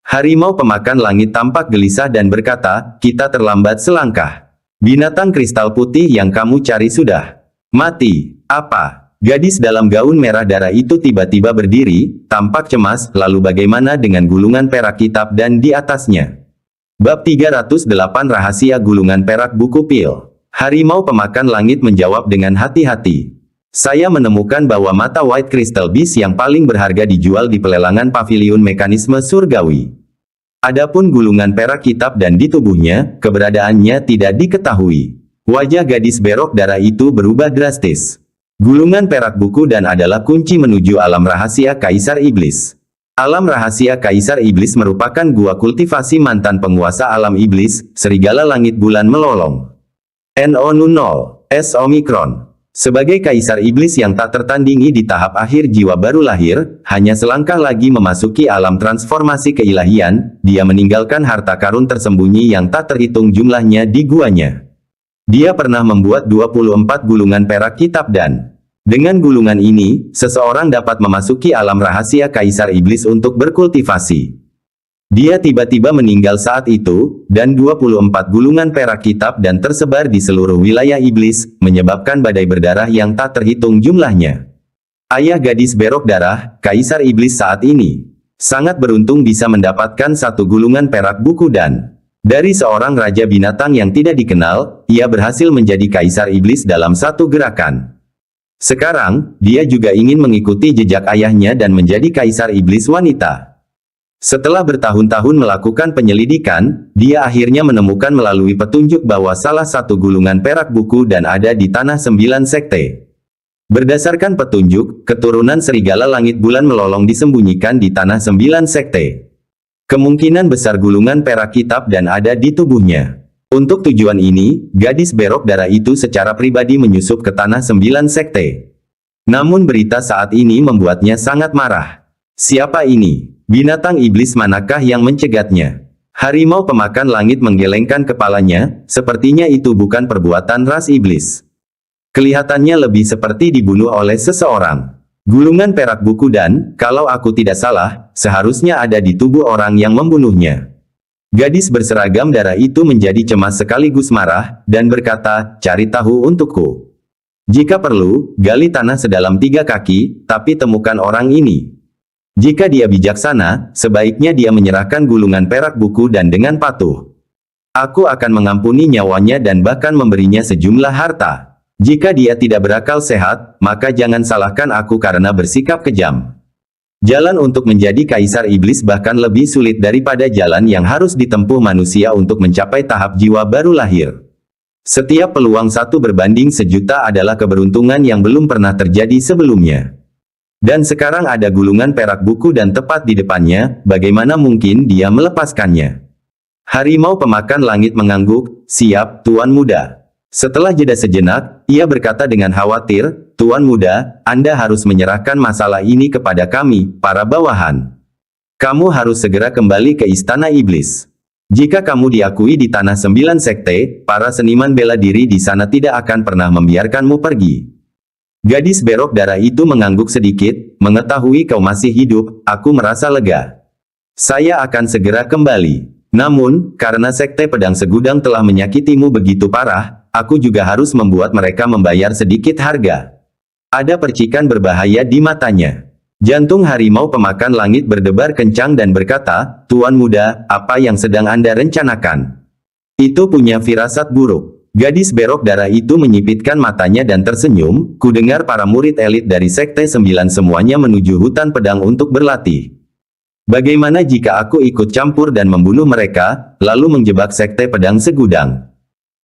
Harimau pemakan langit tampak gelisah dan berkata, kita terlambat selangkah. Binatang kristal putih yang kamu cari sudah mati. Apa? Gadis dalam gaun merah darah itu tiba-tiba berdiri, tampak cemas, lalu bagaimana dengan gulungan perak kitab dan di atasnya? Bab 308 Rahasia Gulungan Perak Buku Pil. Harimau pemakan langit menjawab dengan hati-hati. Saya menemukan bahwa mata White Crystal Beast yang paling berharga dijual di pelelangan paviliun mekanisme surgawi. Adapun gulungan perak kitab dan di tubuhnya, keberadaannya tidak diketahui. Wajah gadis berok darah itu berubah drastis. Gulungan perak buku dan adalah kunci menuju alam rahasia Kaisar Iblis. Alam rahasia Kaisar Iblis merupakan gua kultivasi mantan penguasa alam iblis, serigala langit bulan melolong. No. S. Omicron. Sebagai Kaisar Iblis yang tak tertandingi di tahap akhir jiwa baru lahir, hanya selangkah lagi memasuki alam transformasi keilahian, dia meninggalkan harta karun tersembunyi yang tak terhitung jumlahnya di guanya. Dia pernah membuat 24 gulungan perak kitab dan dengan gulungan ini, seseorang dapat memasuki alam rahasia Kaisar Iblis untuk berkultivasi. Dia tiba-tiba meninggal saat itu, dan 24 gulungan perak kitab dan tersebar di seluruh wilayah iblis, menyebabkan badai berdarah yang tak terhitung jumlahnya. Ayah gadis berok darah, Kaisar Iblis saat ini, sangat beruntung bisa mendapatkan satu gulungan perak buku dan dari seorang raja binatang yang tidak dikenal, ia berhasil menjadi Kaisar Iblis dalam satu gerakan. Sekarang, dia juga ingin mengikuti jejak ayahnya dan menjadi Kaisar Iblis wanita. Setelah bertahun-tahun melakukan penyelidikan, dia akhirnya menemukan melalui petunjuk bahwa salah satu gulungan perak buku dan ada di Tanah 9 Sekte. Berdasarkan petunjuk, keturunan serigala langit bulan melolong disembunyikan di Tanah 9 Sekte. Kemungkinan besar gulungan perak kitab dan ada di tubuhnya. Untuk tujuan ini, gadis berok darah itu secara pribadi menyusup ke Tanah 9 Sekte. Namun berita saat ini membuatnya sangat marah. Siapa ini? Binatang iblis manakah yang mencegatnya? Harimau pemakan langit menggelengkan kepalanya, sepertinya itu bukan perbuatan ras iblis. Kelihatannya lebih seperti dibunuh oleh seseorang. Gulungan perak buku dan, kalau aku tidak salah, seharusnya ada di tubuh orang yang membunuhnya. Gadis berseragam darah itu menjadi cemas sekaligus marah, dan berkata, cari tahu untukku. Jika perlu, gali tanah sedalam 3 kaki, tapi temukan orang ini. Jika dia bijaksana, sebaiknya dia menyerahkan gulungan perak buku dan dengan patuh. Aku akan mengampuni nyawanya dan bahkan memberinya sejumlah harta. Jika dia tidak berakal sehat, maka jangan salahkan aku karena bersikap kejam. Jalan untuk menjadi Kaisar Iblis bahkan lebih sulit daripada jalan yang harus ditempuh manusia untuk mencapai tahap jiwa baru lahir. Setiap peluang 1 berbanding 1.000.000 adalah keberuntungan yang belum pernah terjadi sebelumnya. Dan sekarang ada gulungan perak buku dan tepat di depannya, bagaimana mungkin dia melepaskannya? Harimau pemakan langit mengangguk, siap, Tuan Muda. Setelah jeda sejenak, ia berkata dengan khawatir, Tuan Muda, Anda harus menyerahkan masalah ini kepada kami, para bawahan. Kamu harus segera kembali ke Istana Iblis. Jika kamu diakui di Tanah 9 Sekte, para seniman bela diri di sana tidak akan pernah membiarkanmu pergi. Gadis berok darah itu mengangguk sedikit, mengetahui kau masih hidup, aku merasa lega. Saya akan segera kembali. Namun, karena Sekte Pedang Segudang telah menyakitimu begitu parah, aku juga harus membuat mereka membayar sedikit harga. Ada percikan berbahaya di matanya. Jantung harimau pemakan langit berdebar kencang dan berkata, Tuan Muda, apa yang sedang Anda rencanakan? Itu punya firasat buruk. Gadis berok darah itu menyipitkan matanya dan tersenyum, kudengar para murid elit dari Sekte 9 semuanya menuju hutan pedang untuk berlatih. Bagaimana jika aku ikut campur dan membunuh mereka, lalu menjebak Sekte Pedang Segudang?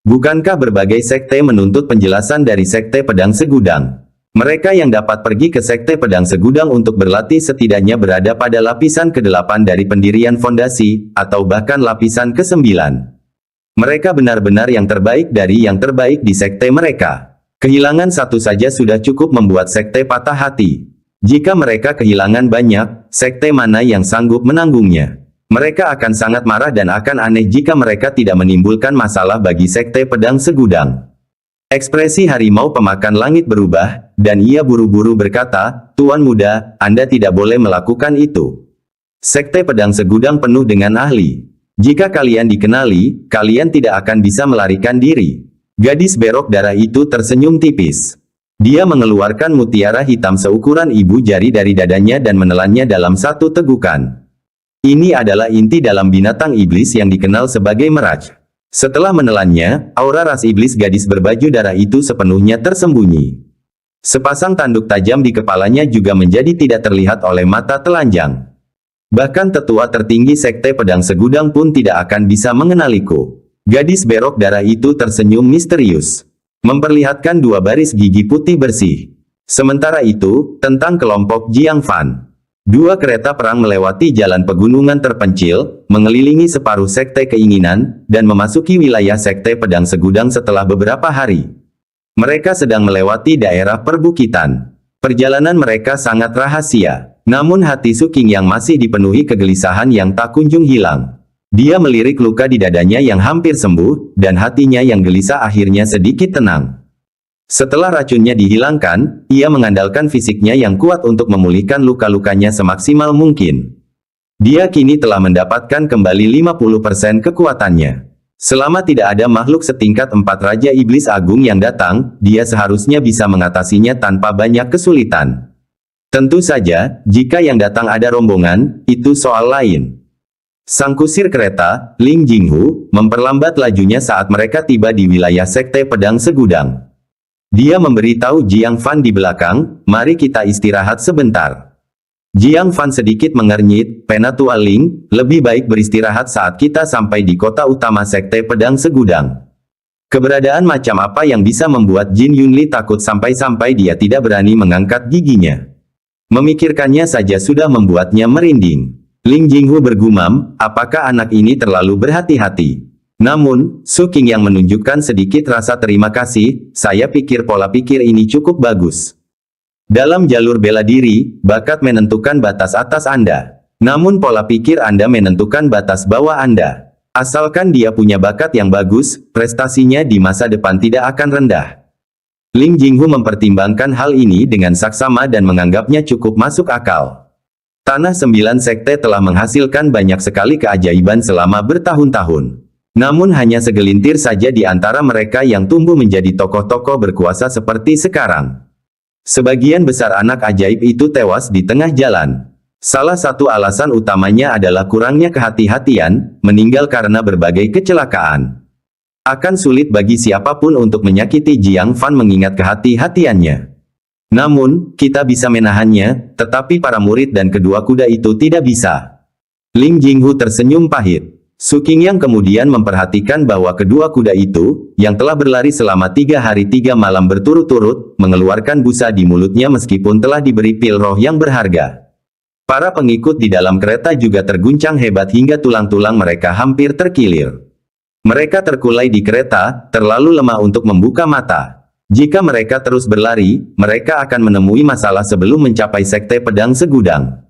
Bukankah berbagai sekte menuntut penjelasan dari Sekte Pedang Segudang? Mereka yang dapat pergi ke Sekte Pedang Segudang untuk berlatih setidaknya berada pada lapisan ke-8 dari pendirian fondasi, atau bahkan lapisan ke-9. Mereka benar-benar yang terbaik dari yang terbaik di sekte mereka. Kehilangan satu saja sudah cukup membuat sekte patah hati. Jika mereka kehilangan banyak, sekte mana yang sanggup menanggungnya? Mereka akan sangat marah dan akan aneh jika mereka tidak menimbulkan masalah bagi Sekte Pedang Segudang. Ekspresi harimau pemakan langit berubah, dan ia buru-buru berkata, "Tuan muda, Anda tidak boleh melakukan itu. Sekte Pedang Segudang penuh dengan ahli. Jika kalian dikenali, kalian tidak akan bisa melarikan diri." Gadis berok darah itu tersenyum tipis. Dia mengeluarkan mutiara hitam seukuran ibu jari dari dadanya dan menelannya dalam satu tegukan. Ini adalah inti dalam binatang iblis yang dikenal sebagai meraj. Setelah menelannya, aura ras iblis gadis berbaju darah itu sepenuhnya tersembunyi. Sepasang tanduk tajam di kepalanya juga menjadi tidak terlihat oleh mata telanjang. Bahkan tetua tertinggi Sekte Pedang Segudang pun tidak akan bisa mengenaliku. Gadis berok darah itu tersenyum misterius, memperlihatkan dua baris gigi putih bersih. Sementara itu, tentang kelompok Jiang Fan. Dua kereta perang melewati jalan pegunungan terpencil, mengelilingi separuh Sekte Keinginan, dan memasuki wilayah Sekte Pedang Segudang setelah beberapa hari. Mereka sedang melewati daerah perbukitan. Perjalanan mereka sangat rahasia. Namun hati Su King yang masih dipenuhi kegelisahan yang tak kunjung hilang. Dia melirik luka di dadanya yang hampir sembuh, dan hatinya yang gelisah akhirnya sedikit tenang. Setelah racunnya dihilangkan, ia mengandalkan fisiknya yang kuat untuk memulihkan luka-lukanya semaksimal mungkin. Dia kini telah mendapatkan kembali 50% kekuatannya. Selama tidak ada makhluk setingkat 4 Raja Iblis Agung yang datang, dia seharusnya bisa mengatasinya tanpa banyak kesulitan. Tentu saja, jika yang datang ada rombongan, itu soal lain. Sang kusir kereta, Ling Jinghu, memperlambat lajunya saat mereka tiba di wilayah Sekte Pedang Segudang. Dia memberitahu Jiang Fan di belakang, "Mari kita istirahat sebentar." Jiang Fan sedikit mengernyit, "Penatua Ling, lebih baik beristirahat saat kita sampai di kota utama Sekte Pedang Segudang." Keberadaan macam apa yang bisa membuat Jin Yunli takut sampai-sampai dia tidak berani mengangkat giginya. Memikirkannya saja sudah membuatnya merinding. Ling Jinghu bergumam, "Apakah anak ini terlalu berhati-hati?" Namun, Su King yang menunjukkan sedikit rasa terima kasih, "Saya pikir pola pikir ini cukup bagus. Dalam jalur bela diri, bakat menentukan batas atas Anda. Namun pola pikir Anda menentukan batas bawah Anda. Asalkan dia punya bakat yang bagus, prestasinya di masa depan tidak akan rendah." Ling Jinghu mempertimbangkan hal ini dengan saksama dan menganggapnya cukup masuk akal. Tanah 9 sekte telah menghasilkan banyak sekali keajaiban selama bertahun-tahun. Namun hanya segelintir saja di antara mereka yang tumbuh menjadi tokoh-tokoh berkuasa seperti sekarang. Sebagian besar anak ajaib itu tewas di tengah jalan. Salah satu alasan utamanya adalah kurangnya kehati-hatian, meninggal karena berbagai kecelakaan. Akan sulit bagi siapapun untuk menyakiti Jiang Fan mengingat kehati-hatiannya. Namun, kita bisa menahannya, tetapi para murid dan kedua kuda itu tidak bisa. Ling Jinghu tersenyum pahit. Su King yang kemudian memperhatikan bahwa kedua kuda itu, yang telah berlari selama 3 hari 3 malam berturut-turut, mengeluarkan busa di mulutnya meskipun telah diberi pil roh yang berharga. Para pengikut di dalam kereta juga terguncang hebat hingga tulang-tulang mereka hampir terkilir. Mereka terkulai di kereta, terlalu lemah untuk membuka mata. Jika mereka terus berlari, mereka akan menemui masalah sebelum mencapai Sekte Pedang Segudang.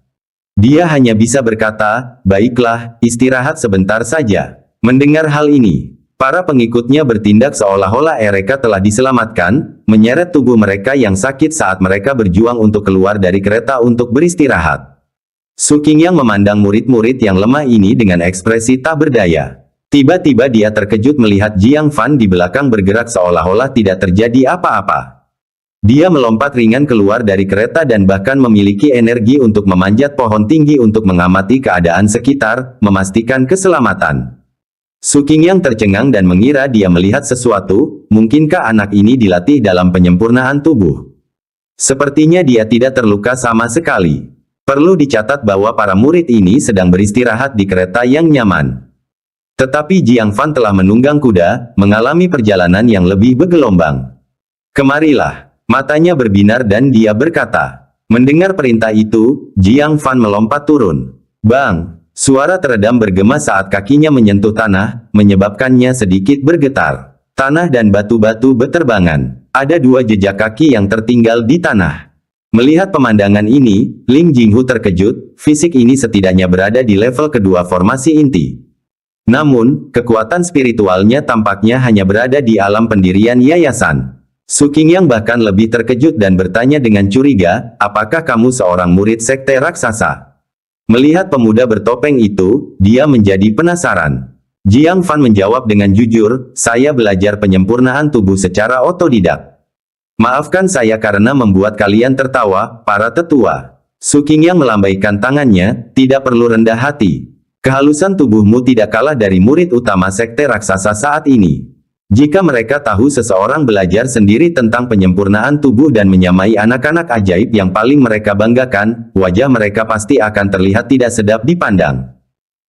Dia hanya bisa berkata, "Baiklah, istirahat sebentar saja." Mendengar hal ini, para pengikutnya bertindak seolah-olah mereka telah diselamatkan, menyeret tubuh mereka yang sakit saat mereka berjuang untuk keluar dari kereta untuk beristirahat. Su King yang memandang murid-murid yang lemah ini dengan ekspresi tak berdaya. Tiba-tiba dia terkejut melihat Jiang Fan di belakang bergerak seolah-olah tidak terjadi apa-apa. Dia melompat ringan keluar dari kereta dan bahkan memiliki energi untuk memanjat pohon tinggi untuk mengamati keadaan sekitar, memastikan keselamatan. Su King yang tercengang dan mengira dia melihat sesuatu, mungkinkah anak ini dilatih dalam penyempurnaan tubuh? Sepertinya dia tidak terluka sama sekali. Perlu dicatat bahwa para murid ini sedang beristirahat di kereta yang nyaman. Tetapi Jiang Fan telah menunggang kuda, mengalami perjalanan yang lebih bergelombang. Kemarilah. Matanya berbinar dan dia berkata. Mendengar perintah itu, Jiang Fan melompat turun. Bang! Suara teredam bergema saat kakinya menyentuh tanah, menyebabkannya sedikit bergetar. Tanah dan batu-batu beterbangan. Ada 2 jejak kaki yang tertinggal di tanah. Melihat pemandangan ini, Ling Jinghu terkejut, fisik ini setidaknya berada di level kedua formasi inti. Namun, kekuatan spiritualnya tampaknya hanya berada di alam pendirian yayasan. Su Qingyang bahkan lebih terkejut dan bertanya dengan curiga, apakah kamu seorang murid sekte raksasa? Melihat pemuda bertopeng itu, dia menjadi penasaran. Jiang Fan menjawab dengan jujur, saya belajar penyempurnaan tubuh secara otodidak. Maafkan saya karena membuat kalian tertawa, para tetua. Su Qingyang melambaikan tangannya, tidak perlu rendah hati. Kehalusan tubuhmu tidak kalah dari murid utama sekte raksasa saat ini. Jika mereka tahu seseorang belajar sendiri tentang penyempurnaan tubuh dan menyamai anak-anak ajaib yang paling mereka banggakan, wajah mereka pasti akan terlihat tidak sedap dipandang.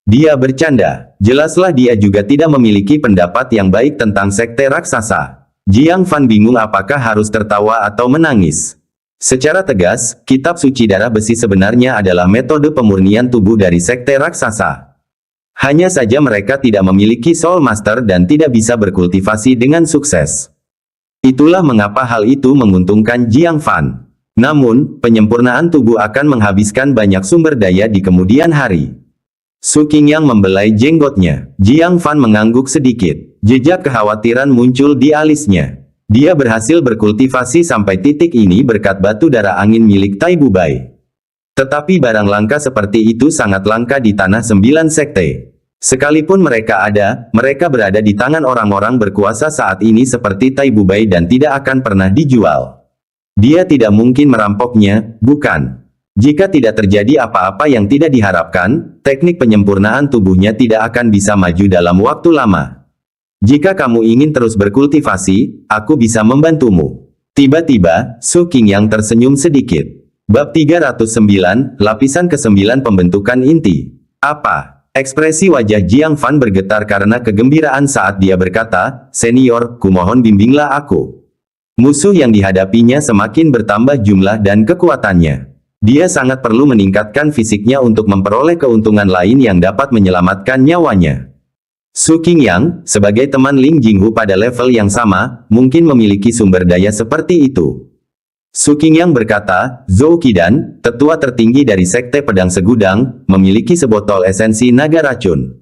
Dia bercanda. Jelaslah dia juga tidak memiliki pendapat yang baik tentang sekte raksasa. Jiang Fan bingung apakah harus tertawa atau menangis. Secara tegas, kitab suci darah besi sebenarnya adalah metode pemurnian tubuh dari sekte raksasa. Hanya saja mereka tidak memiliki Soul Master dan tidak bisa berkultivasi dengan sukses. Itulah mengapa hal itu menguntungkan Jiang Fan. Namun, penyempurnaan tubuh akan menghabiskan banyak sumber daya di kemudian hari. Su Qingyang membelai jenggotnya. Jiang Fan mengangguk sedikit. Jejak kekhawatiran muncul di alisnya. Dia berhasil berkultivasi sampai titik ini berkat batu darah angin milik Tai Bubai. Tetapi barang langka seperti itu sangat langka di tanah 9 sekte. Sekalipun mereka ada, mereka berada di tangan orang-orang berkuasa saat ini seperti Tai Bubai dan tidak akan pernah dijual. Dia tidak mungkin merampoknya, bukan? Jika tidak terjadi apa-apa yang tidak diharapkan, teknik penyempurnaan tubuhnya tidak akan bisa maju dalam waktu lama. Jika kamu ingin terus berkultivasi, aku bisa membantumu. Tiba-tiba, Su Qingyang tersenyum sedikit. Bab 309, Lapisan ke-9 Pembentukan Inti. Apa? Ekspresi wajah Jiang Fan bergetar karena kegembiraan saat dia berkata, Senior, kumohon bimbinglah aku. Musuh yang dihadapinya semakin bertambah jumlah dan kekuatannya. Dia sangat perlu meningkatkan fisiknya untuk memperoleh keuntungan lain yang dapat menyelamatkan nyawanya. Su Qingyang, sebagai teman Ling Jinghu pada level yang sama, mungkin memiliki sumber daya seperti itu. Su Qingyang berkata, Zhou Qidan, tetua tertinggi dari Sekte Pedang Segudang, memiliki sebotol esensi naga racun.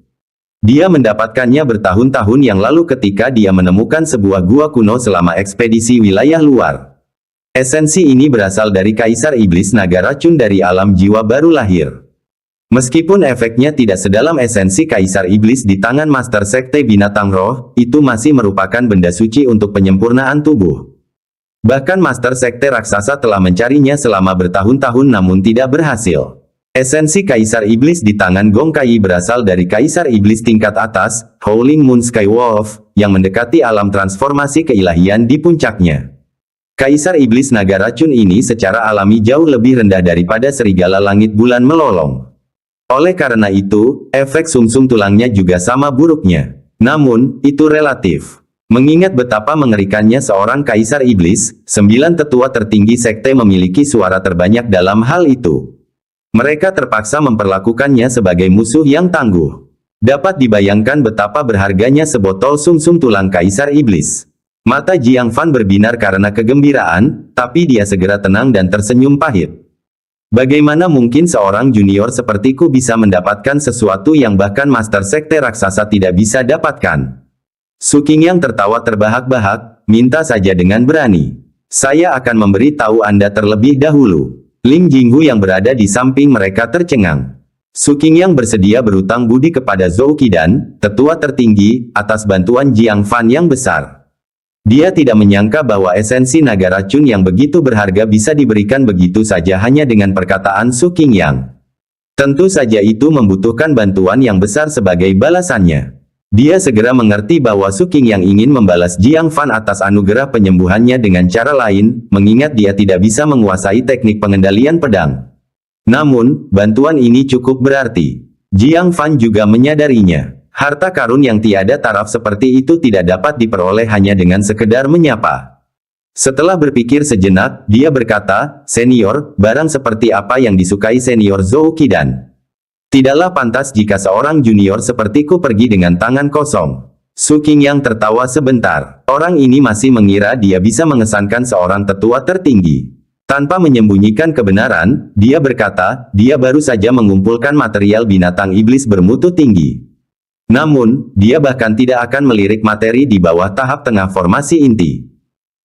Dia mendapatkannya bertahun-tahun yang lalu ketika dia menemukan sebuah gua kuno selama ekspedisi wilayah luar. Esensi ini berasal dari Kaisar Iblis Naga Racun dari alam jiwa baru lahir. Meskipun efeknya tidak sedalam esensi Kaisar Iblis di tangan Master Sekte Binatang Roh, itu masih merupakan benda suci untuk penyempurnaan tubuh. Bahkan Master Sekte Raksasa telah mencarinya selama bertahun-tahun namun tidak berhasil. Esensi Kaisar Iblis di tangan Gong Kai berasal dari Kaisar Iblis tingkat atas, Howling Moon Skywolf, yang mendekati alam transformasi keilahian di puncaknya. Kaisar Iblis Naga Racun ini secara alami jauh lebih rendah daripada serigala langit bulan melolong. Oleh karena itu, efek sumsum tulangnya juga sama buruknya. Namun, itu relatif. Mengingat betapa mengerikannya seorang Kaisar Iblis, 9 tetua tertinggi sekte memiliki suara terbanyak dalam hal itu. Mereka terpaksa memperlakukannya sebagai musuh yang tangguh. Dapat dibayangkan betapa berharganya sebotol sumsum tulang Kaisar Iblis. Mata Jiang Fan berbinar karena kegembiraan, tapi dia segera tenang dan tersenyum pahit. Bagaimana mungkin seorang junior sepertiku bisa mendapatkan sesuatu yang bahkan Master Sekte Raksasa tidak bisa dapatkan? Su Qingyang tertawa terbahak-bahak, minta saja dengan berani. Saya akan memberi tahu Anda terlebih dahulu. Ling Jinghu yang berada di samping mereka tercengang. Su Qingyang bersedia berutang budi kepada Zhou Qidan, tetua tertinggi, atas bantuan Jiang Fan yang besar. Dia tidak menyangka bahwa esensi naga racun yang begitu berharga bisa diberikan begitu saja hanya dengan perkataan Su Qingyang. Tentu saja itu membutuhkan bantuan yang besar sebagai balasannya. Dia segera mengerti bahwa Su Qingyang ingin membalas Jiang Fan atas anugerah penyembuhannya dengan cara lain, mengingat dia tidak bisa menguasai teknik pengendalian pedang. Namun, bantuan ini cukup berarti. Jiang Fan juga menyadarinya. Harta karun yang tiada taraf seperti itu tidak dapat diperoleh hanya dengan sekedar menyapa. Setelah berpikir sejenak, dia berkata, "Senior, barang seperti apa yang disukai Senior Zhou Qidan? Tidaklah pantas jika seorang junior sepertiku pergi dengan tangan kosong." Su Qingyang tertawa sebentar. Orang ini masih mengira dia bisa mengesankan seorang tetua tertinggi. Tanpa menyembunyikan kebenaran, dia berkata, dia baru saja mengumpulkan material binatang iblis bermutu tinggi. Namun, dia bahkan tidak akan melirik materi di bawah tahap tengah formasi inti.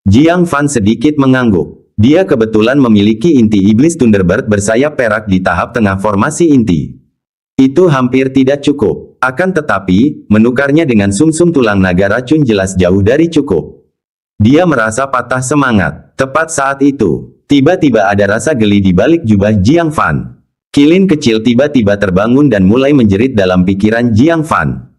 Jiang Fan sedikit mengangguk. Dia kebetulan memiliki inti iblis Thunderbird bersayap perak di tahap tengah formasi inti. Itu hampir tidak cukup. Akan tetapi, menukarnya dengan sumsum tulang naga racun jelas jauh dari cukup. Dia merasa patah semangat. Tepat saat itu, tiba-tiba ada rasa geli di balik jubah Jiang Fan. Kilin kecil tiba-tiba terbangun dan mulai menjerit dalam pikiran Jiang Fan.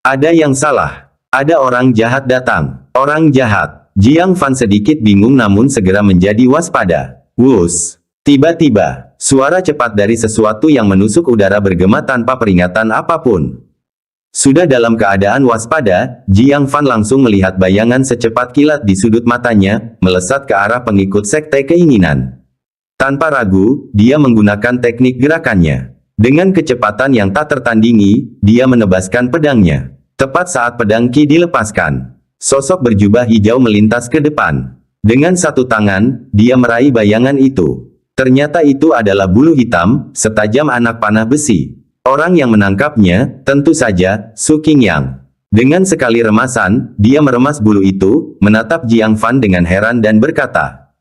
Ada yang salah. Ada orang jahat datang. Orang jahat. Jiang Fan sedikit bingung namun segera menjadi waspada. Wus. Tiba-tiba, suara cepat dari sesuatu yang menusuk udara bergema tanpa peringatan apapun. Sudah dalam keadaan waspada, Jiang Fan langsung melihat bayangan secepat kilat di sudut matanya, melesat ke arah pengikut sekte keinginan. Tanpa ragu, dia menggunakan teknik gerakannya. Dengan kecepatan yang tak tertandingi, dia menebaskan pedangnya. Tepat saat pedang Qi dilepaskan, sosok berjubah hijau melintas ke depan. Dengan satu tangan, dia meraih bayangan itu. Ternyata itu adalah bulu hitam, setajam anak panah besi. Orang yang menangkapnya, tentu saja, Su Qingyang. Dengan sekali remasan, dia meremas bulu itu, menatap Jiang Fan dengan heran dan berkata,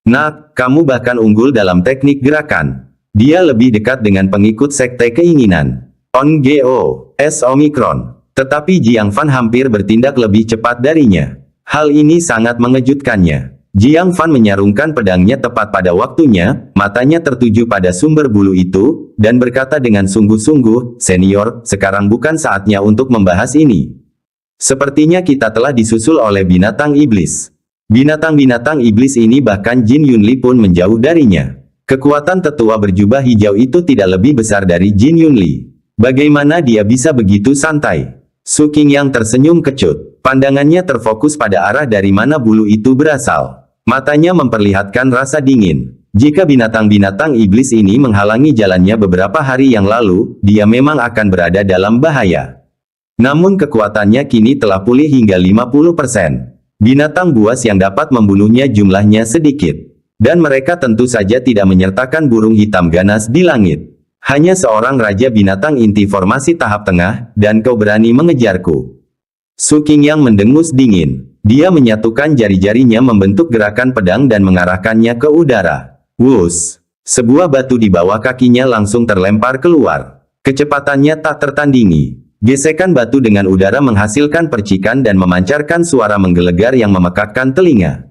"Nak, kamu bahkan unggul dalam teknik gerakan." Dia lebih dekat dengan pengikut sekte keinginan. ONGO, S Omicron. Tetapi Jiang Fan hampir bertindak lebih cepat darinya. Hal ini sangat mengejutkannya. Jiang Fan menyarungkan pedangnya tepat pada waktunya, matanya tertuju pada sumber bulu itu, dan berkata dengan sungguh-sungguh, "Senior, sekarang bukan saatnya untuk membahas ini. Sepertinya kita telah disusul oleh binatang iblis." Binatang-binatang iblis ini bahkan Jin Yunli pun menjauh darinya. Kekuatan tetua berjubah hijau itu tidak lebih besar dari Jin Yunli. Bagaimana dia bisa begitu santai? Su Qingyang tersenyum kecut. Pandangannya terfokus pada arah dari mana bulu itu berasal. Matanya memperlihatkan rasa dingin. Jika binatang-binatang iblis ini menghalangi jalannya beberapa hari yang lalu, dia memang akan berada dalam bahaya. Namun kekuatannya kini telah pulih hingga 50%. Binatang buas yang dapat membunuhnya jumlahnya sedikit. Dan mereka tentu saja tidak menyertakan burung hitam ganas di langit. Hanya seorang raja binatang inti formasi tahap tengah, dan kau berani mengejarku. Su Qingyang mendengus dingin. Dia menyatukan jari-jarinya membentuk gerakan pedang dan mengarahkannya ke udara. Wus! Sebuah batu di bawah kakinya langsung terlempar keluar. Kecepatannya tak tertandingi. Gesekan batu dengan udara menghasilkan percikan dan memancarkan suara menggelegar yang memekakkan telinga.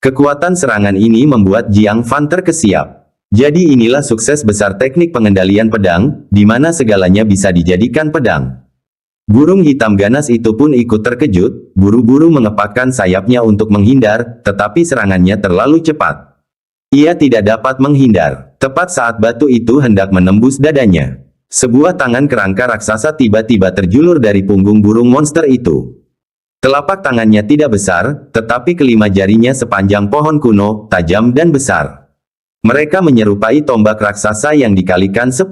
Kekuatan serangan ini membuat Jiang Fan terkesiap. Jadi inilah sukses besar teknik pengendalian pedang, di mana segalanya bisa dijadikan pedang. Burung hitam ganas itu pun ikut terkejut, buru-buru mengepakkan sayapnya untuk menghindar, tetapi serangannya terlalu cepat. Ia tidak dapat menghindar. Tepat saat batu itu hendak menembus dadanya, sebuah tangan kerangka raksasa tiba-tiba terjulur dari punggung burung monster itu. Telapak tangannya tidak besar, tetapi kelima jarinya sepanjang pohon kuno, tajam dan besar. Mereka menyerupai tombak raksasa yang dikalikan 10.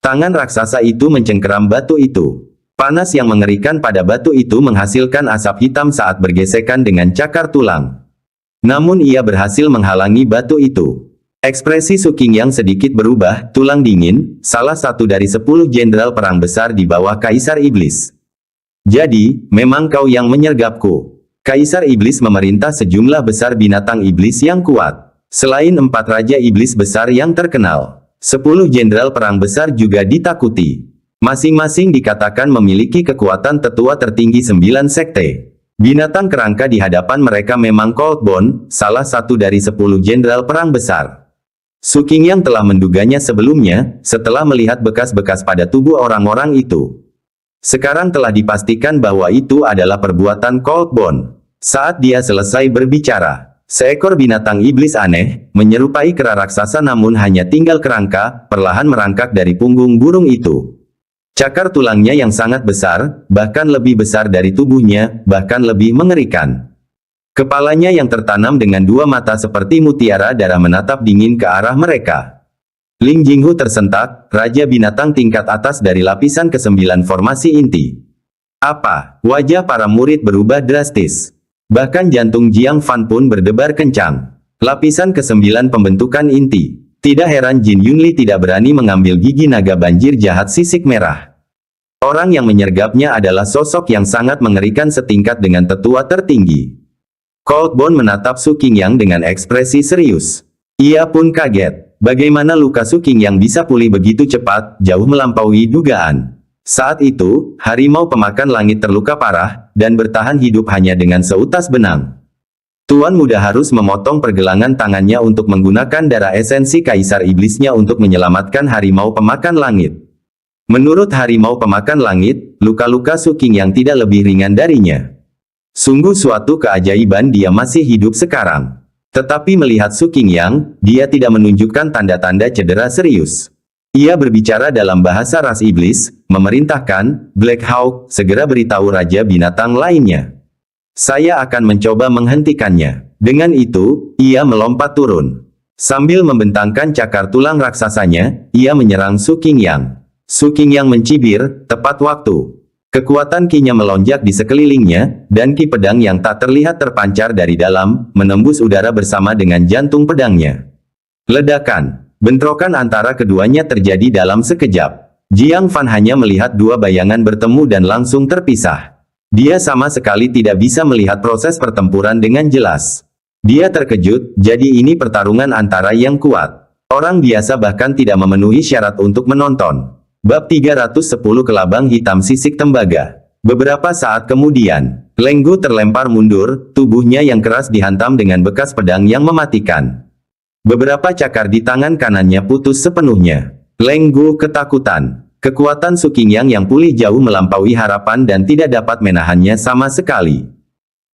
Tangan raksasa itu mencengkeram batu itu. Panas yang mengerikan pada batu itu menghasilkan asap hitam saat bergesekan dengan cakar tulang. Namun ia berhasil menghalangi batu itu. Ekspresi Su Qingyang sedikit berubah, tulang dingin, salah satu dari 10 jenderal perang besar di bawah Kaisar Iblis. Jadi, memang kau yang menyergapku. Kaisar Iblis memerintah sejumlah besar binatang iblis yang kuat. Selain 4 raja iblis besar yang terkenal, 10 jenderal perang besar juga ditakuti. Masing-masing dikatakan memiliki kekuatan tetua tertinggi 9 sekte. Binatang kerangka di hadapan mereka memang Coldbone, salah satu dari 10 jenderal perang besar. Su Qingyang telah menduganya sebelumnya, setelah melihat bekas-bekas pada tubuh orang-orang itu. Sekarang telah dipastikan bahwa itu adalah perbuatan Coldbone. Saat dia selesai berbicara, Seekor binatang iblis aneh, menyerupai kera raksasa namun hanya tinggal kerangka, perlahan merangkak dari punggung burung itu. Cakar tulangnya yang sangat besar, bahkan lebih besar dari tubuhnya, bahkan lebih mengerikan. Kepalanya yang tertanam dengan dua mata seperti mutiara darah menatap dingin ke arah mereka. Ling Jinghu tersentak, raja binatang tingkat atas dari lapisan ke-9 formasi inti. Apa? Wajah para murid berubah drastis. Bahkan jantung Jiang Fan pun berdebar kencang. Lapisan ke-9 pembentukan inti. Tidak heran Jin Yunli tidak berani mengambil gigi naga banjir jahat sisik merah. Orang yang menyergapnya adalah sosok yang sangat mengerikan setingkat dengan tetua tertinggi. Cold Bone menatap Su Qingyang dengan ekspresi serius. Ia pun kaget. Bagaimana luka Su Qingyang bisa pulih begitu cepat, jauh melampaui dugaan. Saat itu, harimau pemakan langit terluka parah, dan bertahan hidup hanya dengan seutas benang. Tuan muda harus memotong pergelangan tangannya untuk menggunakan darah esensi kaisar iblisnya untuk menyelamatkan harimau pemakan langit. Menurut harimau pemakan langit, luka-luka Su Qingyang tidak lebih ringan darinya. Sungguh suatu keajaiban dia masih hidup sekarang. Tetapi melihat Su Qingyang, dia tidak menunjukkan tanda-tanda cedera serius. Ia berbicara dalam bahasa ras iblis, memerintahkan, Black Hawk, segera beritahu raja binatang lainnya. Saya akan mencoba menghentikannya. Dengan itu, ia melompat turun. Sambil membentangkan cakar tulang raksasanya, ia menyerang Su Qingyang. Su Qingyang mencibir, tepat waktu. Kekuatan ki-nya melonjak di sekelilingnya, dan ki pedang yang tak terlihat terpancar dari dalam, menembus udara bersama dengan jantung pedangnya. Ledakan. Bentrokan antara keduanya terjadi dalam sekejap. Jiang Fan hanya melihat dua bayangan bertemu dan langsung terpisah. Dia sama sekali tidak bisa melihat proses pertempuran dengan jelas. Dia terkejut, jadi ini pertarungan antara yang kuat. Orang biasa bahkan tidak memenuhi syarat untuk menonton. Bab 310 Kelabang Hitam Sisik Tembaga. Beberapa saat kemudian, Leng Gu terlempar mundur, tubuhnya yang keras dihantam dengan bekas pedang yang mematikan. Beberapa cakar di tangan kanannya putus sepenuhnya. Leng Gu ketakutan. Kekuatan Su Qingyang yang pulih jauh melampaui harapan dan tidak dapat menahannya sama sekali.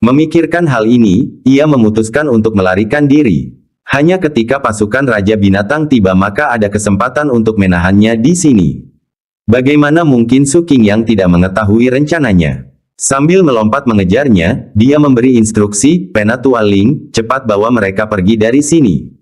Memikirkan hal ini, ia memutuskan untuk melarikan diri. Hanya ketika pasukan Raja Binatang tiba maka ada kesempatan untuk menahannya di sini. Bagaimana mungkin Su Qingyang tidak mengetahui rencananya? Sambil melompat mengejarnya, dia memberi instruksi, Penatua Ling, cepat bawa mereka pergi dari sini.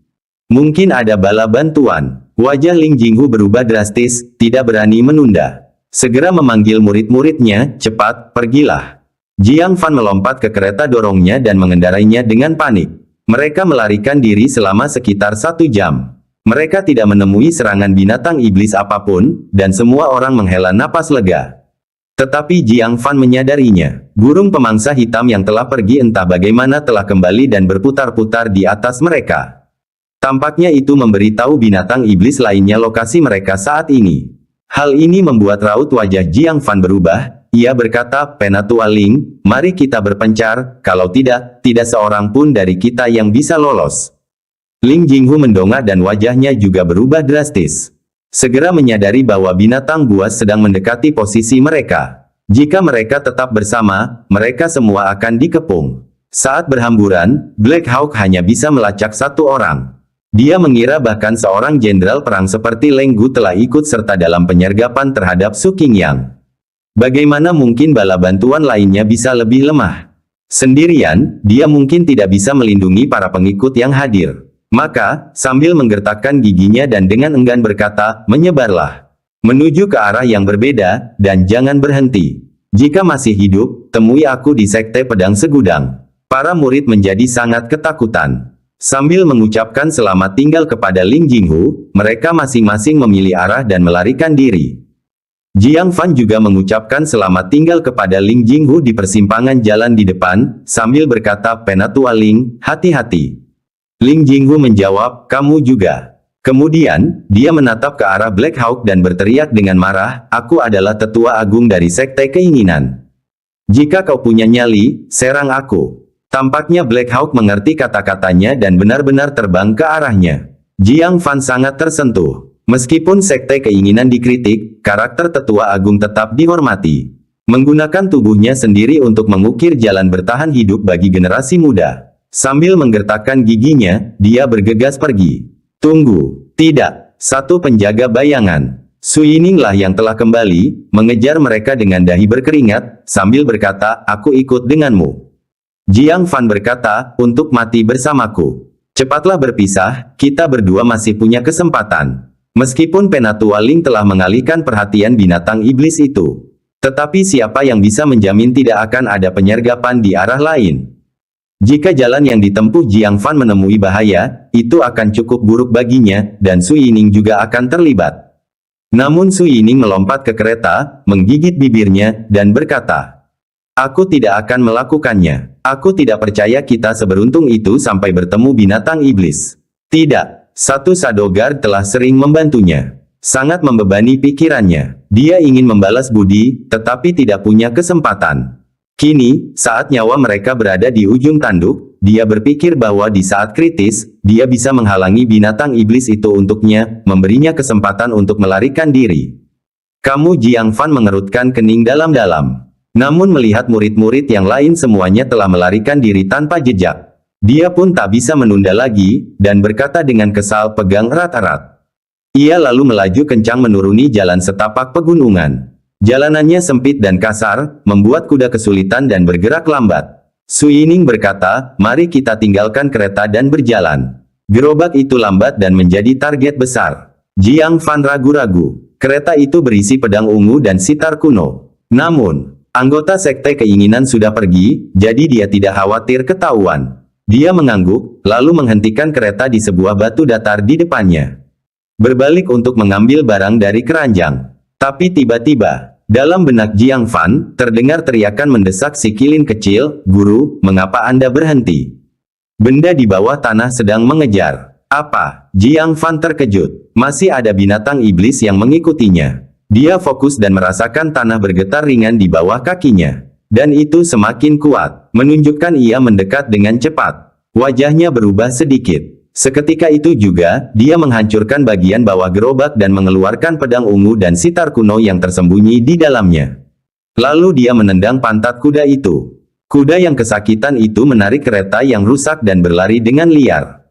Mungkin ada bala bantuan. Wajah Ling Jinghu berubah drastis, tidak berani menunda. Segera memanggil murid-muridnya, cepat, pergilah. Jiang Fan melompat ke kereta dorongnya dan mengendarainya dengan panik. Mereka melarikan diri selama sekitar 1 jam. Mereka tidak menemui serangan binatang iblis apapun, dan semua orang menghela napas lega. Tetapi Jiang Fan menyadarinya. Burung pemangsa hitam yang telah pergi entah bagaimana telah kembali dan berputar-putar di atas mereka. Tampaknya itu memberitahu binatang iblis lainnya lokasi mereka saat ini. Hal ini membuat raut wajah Jiang Fan berubah. Ia berkata, Penatua Ling, mari kita berpencar, kalau tidak, tidak seorang pun dari kita yang bisa lolos. Ling Jinghu mendongak dan wajahnya juga berubah drastis. Segera menyadari bahwa binatang buas sedang mendekati posisi mereka. Jika mereka tetap bersama, mereka semua akan dikepung. Saat berhamburan, Black Hawk hanya bisa melacak 1 orang. Dia mengira bahkan seorang jenderal perang seperti Leng Gu telah ikut serta dalam penyergapan terhadap Su Qingyang. Bagaimana mungkin bala bantuan lainnya bisa lebih lemah? Sendirian, dia mungkin tidak bisa melindungi para pengikut yang hadir. Maka, sambil menggertakkan giginya dan dengan enggan berkata, menyebarlah. Menuju ke arah yang berbeda, dan jangan berhenti. Jika masih hidup, temui aku di Sekte Pedang Segudang. Para murid menjadi sangat ketakutan. Sambil mengucapkan selamat tinggal kepada Ling Jinghu, mereka masing-masing memilih arah dan melarikan diri. Jiang Fan juga mengucapkan selamat tinggal kepada Ling Jinghu di persimpangan jalan di depan, sambil berkata, Penatua Ling, hati-hati. Ling Jinghu menjawab, kamu juga. Kemudian, dia menatap ke arah Black Hawk dan berteriak dengan marah, aku adalah tetua agung dari Sekte Keinginan. Jika kau punya nyali, serang aku. Tampaknya Black Hawk mengerti kata-katanya dan benar-benar terbang ke arahnya. Jiang Fan sangat tersentuh. Meskipun Sekte Keinginan dikritik, karakter tetua agung tetap dihormati. Menggunakan tubuhnya sendiri untuk mengukir jalan bertahan hidup bagi generasi muda. Sambil menggertakkan giginya, dia bergegas pergi. Tunggu, tidak, satu penjaga bayangan. Su Yining lah yang telah kembali, mengejar mereka dengan dahi berkeringat, sambil berkata, aku ikut denganmu. Jiang Fan berkata, untuk mati bersamaku. Cepatlah berpisah, kita berdua masih punya kesempatan. Meskipun Penatua Ling telah mengalihkan perhatian binatang iblis itu. Tetapi siapa yang bisa menjamin tidak akan ada penyergapan di arah lain? Jika jalan yang ditempuh Jiang Fan menemui bahaya, itu akan cukup buruk baginya, dan Su Yining juga akan terlibat. Namun Su Yining melompat ke kereta, menggigit bibirnya, dan berkata, aku tidak akan melakukannya. Aku tidak percaya kita seberuntung itu sampai bertemu binatang iblis. Tidak, satu Sadogar telah sering membantunya. Sangat membebani pikirannya. Dia ingin membalas budi, tetapi tidak punya kesempatan. Kini, saat nyawa mereka berada di ujung tanduk, dia berpikir bahwa di saat kritis, dia bisa menghalangi binatang iblis itu untuknya, memberinya kesempatan untuk melarikan diri. Kamu Jiang Fan mengerutkan kening dalam-dalam. Namun melihat murid-murid yang lain semuanya telah melarikan diri tanpa jejak. Dia pun tak bisa menunda lagi, dan berkata dengan kesal pegang erat-erat. Ia lalu melaju kencang menuruni jalan setapak pegunungan. Jalanannya sempit dan kasar, membuat kuda kesulitan dan bergerak lambat. Su Yining berkata, mari kita tinggalkan kereta dan berjalan. Gerobak itu lambat dan menjadi target besar. Jiang Fan ragu-ragu. Kereta itu berisi pedang ungu dan sitar kuno. Namun, anggota sekte keinginan sudah pergi, jadi dia tidak khawatir ketahuan. Dia mengangguk, lalu menghentikan kereta di sebuah batu datar di depannya. Berbalik untuk mengambil barang dari keranjang. Tapi tiba-tiba, dalam benak Jiang Fan, terdengar teriakan mendesak si kilin kecil, guru, mengapa Anda berhenti? Benda di bawah tanah sedang mengejar. Apa? Jiang Fan terkejut. Masih ada binatang iblis yang mengikutinya. Dia fokus dan merasakan tanah bergetar ringan di bawah kakinya. Dan itu semakin kuat, menunjukkan ia mendekat dengan cepat. Wajahnya berubah sedikit. Seketika itu juga, dia menghancurkan bagian bawah gerobak dan mengeluarkan pedang ungu dan sitar kuno yang tersembunyi di dalamnya. Lalu dia menendang pantat kuda itu. Kuda yang kesakitan itu menarik kereta yang rusak dan berlari dengan liar.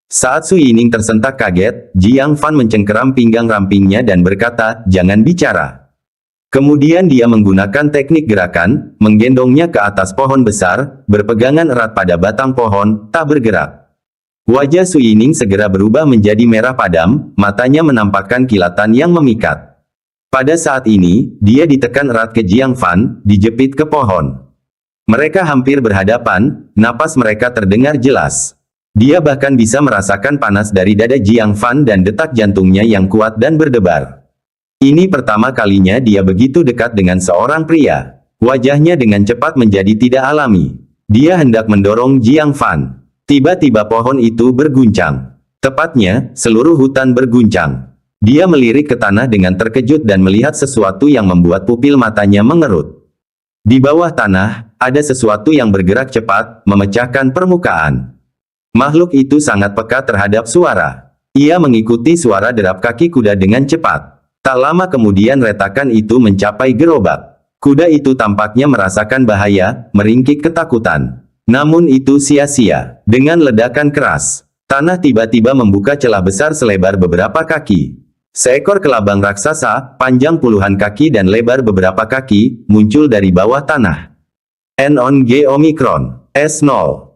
Saat Su Yining tersentak kaget, Jiang Fan mencengkeram pinggang rampingnya dan berkata, jangan bicara. Kemudian dia menggunakan teknik gerakan, menggendongnya ke atas pohon besar, berpegangan erat pada batang pohon, tak bergerak. Wajah Su Yining segera berubah menjadi merah padam, matanya menampakkan kilatan yang memikat. Pada saat ini, dia ditekan erat ke Jiang Fan, dijepit ke pohon. Mereka hampir berhadapan, napas mereka terdengar jelas. Dia bahkan bisa merasakan panas dari dada Jiang Fan dan detak jantungnya yang kuat dan berdebar. Ini pertama kalinya dia begitu dekat dengan seorang pria. Wajahnya dengan cepat menjadi tidak alami. Dia hendak mendorong Jiang Fan. Tiba-tiba pohon itu berguncang. Tepatnya, seluruh hutan berguncang. Dia melirik ke tanah dengan terkejut dan melihat sesuatu yang membuat pupil matanya mengerut. Di bawah tanah, ada sesuatu yang bergerak cepat, memecahkan permukaan. Makhluk itu sangat peka terhadap suara. Ia mengikuti suara derap kaki kuda dengan cepat. Tak lama kemudian retakan itu mencapai gerobak. Kuda itu tampaknya merasakan bahaya, meringkik ketakutan. Namun itu sia-sia. Dengan ledakan keras, tanah tiba-tiba membuka celah besar selebar beberapa kaki. Seekor kelabang raksasa, panjang puluhan kaki dan lebar beberapa kaki, muncul dari bawah tanah. N-On-G Omicron. S0.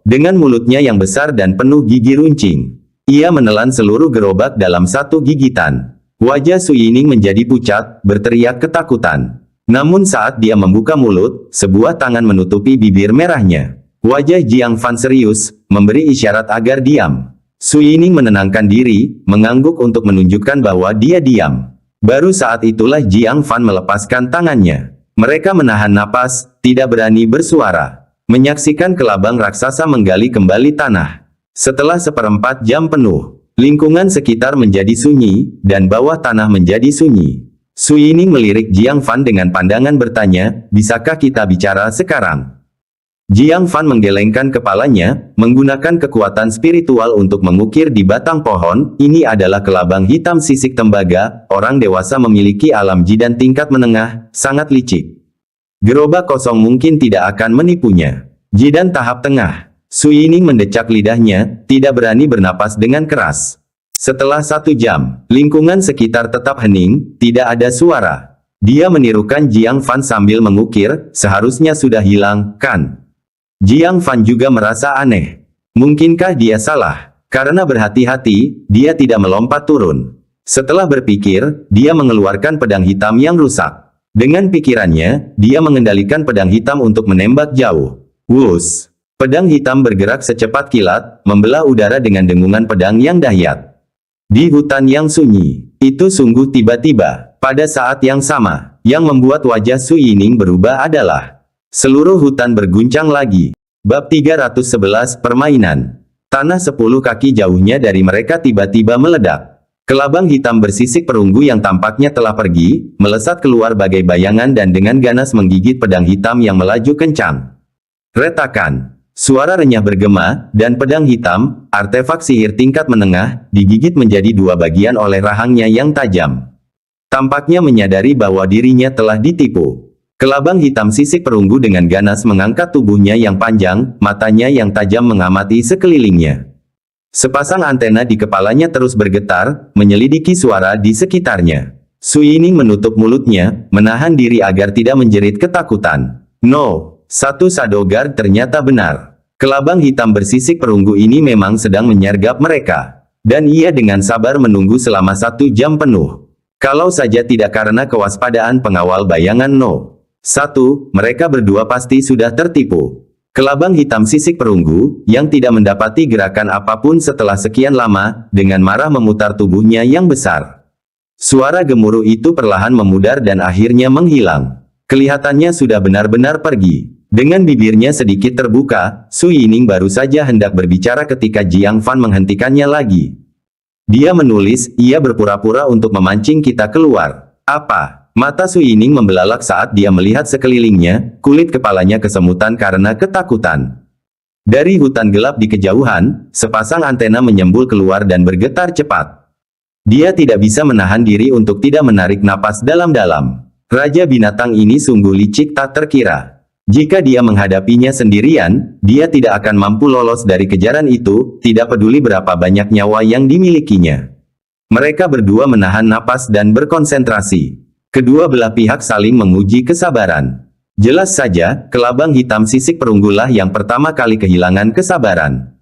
Dengan mulutnya yang besar dan penuh gigi runcing. Ia menelan seluruh gerobak dalam satu gigitan. Wajah Su Yining menjadi pucat, berteriak ketakutan. Namun saat dia membuka mulut, sebuah tangan menutupi bibir merahnya. Wajah Jiang Fan serius, memberi isyarat agar diam. Su Yining menenangkan diri, mengangguk untuk menunjukkan bahwa dia diam. Baru saat itulah Jiang Fan melepaskan tangannya. Mereka menahan napas, tidak berani bersuara. Menyaksikan kelabang raksasa menggali kembali tanah. Setelah seperempat jam penuh, lingkungan sekitar menjadi sunyi, dan bawah tanah menjadi sunyi. Su Yining melirik Jiang Fan dengan pandangan bertanya, bisakah kita bicara sekarang? Jiang Fan menggelengkan kepalanya, menggunakan kekuatan spiritual untuk mengukir di batang pohon. Ini adalah kelabang hitam sisik tembaga, orang dewasa memiliki alam jidan tingkat menengah, sangat licik. Gerobak kosong mungkin tidak akan menipunya. Jidan tahap tengah. Su Yining mendecak lidahnya, tidak berani bernapas dengan keras. Setelah 1 jam, lingkungan sekitar tetap hening, tidak ada suara. Dia menirukan Jiang Fan sambil mengukir, seharusnya sudah hilang, kan? Jiang Fan juga merasa aneh. Mungkinkah dia salah? Karena berhati-hati, dia tidak melompat turun. Setelah berpikir, dia mengeluarkan pedang hitam yang rusak. Dengan pikirannya, dia mengendalikan pedang hitam untuk menembak jauh. Wus! Pedang hitam bergerak secepat kilat, membelah udara dengan dengungan pedang yang dahsyat. Di hutan yang sunyi, itu sungguh tiba-tiba. Pada saat yang sama, yang membuat wajah Su Yining berubah adalah seluruh hutan berguncang lagi. Bab 311 Permainan. Tanah 10 kaki jauhnya dari mereka tiba-tiba meledak. Kelabang hitam bersisik perunggu yang tampaknya telah pergi, melesat keluar bagai bayangan dan dengan ganas menggigit pedang hitam yang melaju kencang. Retakan. Suara renyah bergema, dan pedang hitam, artefak sihir tingkat menengah, digigit menjadi 2 bagian oleh rahangnya yang tajam. Tampaknya menyadari bahwa dirinya telah ditipu. Kelabang hitam sisik perunggu dengan ganas mengangkat tubuhnya yang panjang, matanya yang tajam mengamati sekelilingnya. Sepasang antena di kepalanya terus bergetar, menyelidiki suara di sekitarnya. Su Yining menutup mulutnya, menahan diri agar tidak menjerit ketakutan. No, satu Shadow Guard ternyata benar. Kelabang hitam bersisik perunggu ini memang sedang menyergap mereka. Dan ia dengan sabar menunggu selama 1 jam penuh. Kalau saja tidak karena kewaspadaan pengawal bayangan No. 1, mereka berdua pasti sudah tertipu. Kelabang hitam sisik perunggu, yang tidak mendapati gerakan apapun setelah sekian lama, dengan marah memutar tubuhnya yang besar. Suara gemuruh itu perlahan memudar dan akhirnya menghilang. Kelihatannya sudah benar-benar pergi. Dengan bibirnya sedikit terbuka, Su Yining baru saja hendak berbicara ketika Jiang Fan menghentikannya lagi. Dia menulis, ia berpura-pura untuk memancing kita keluar. Apa? Mata Su Yining membelalak saat dia melihat sekelilingnya, kulit kepalanya kesemutan karena ketakutan. Dari hutan gelap di kejauhan, sepasang antena menyembul keluar dan bergetar cepat. Dia tidak bisa menahan diri untuk tidak menarik napas dalam-dalam. Raja binatang ini sungguh licik tak terkira. Jika dia menghadapinya sendirian, dia tidak akan mampu lolos dari kejaran itu, tidak peduli berapa banyak nyawa yang dimilikinya. Mereka berdua menahan napas dan berkonsentrasi. Kedua belah pihak saling menguji kesabaran. Jelas saja, kelabang hitam sisik perunggulah yang pertama kali kehilangan kesabaran.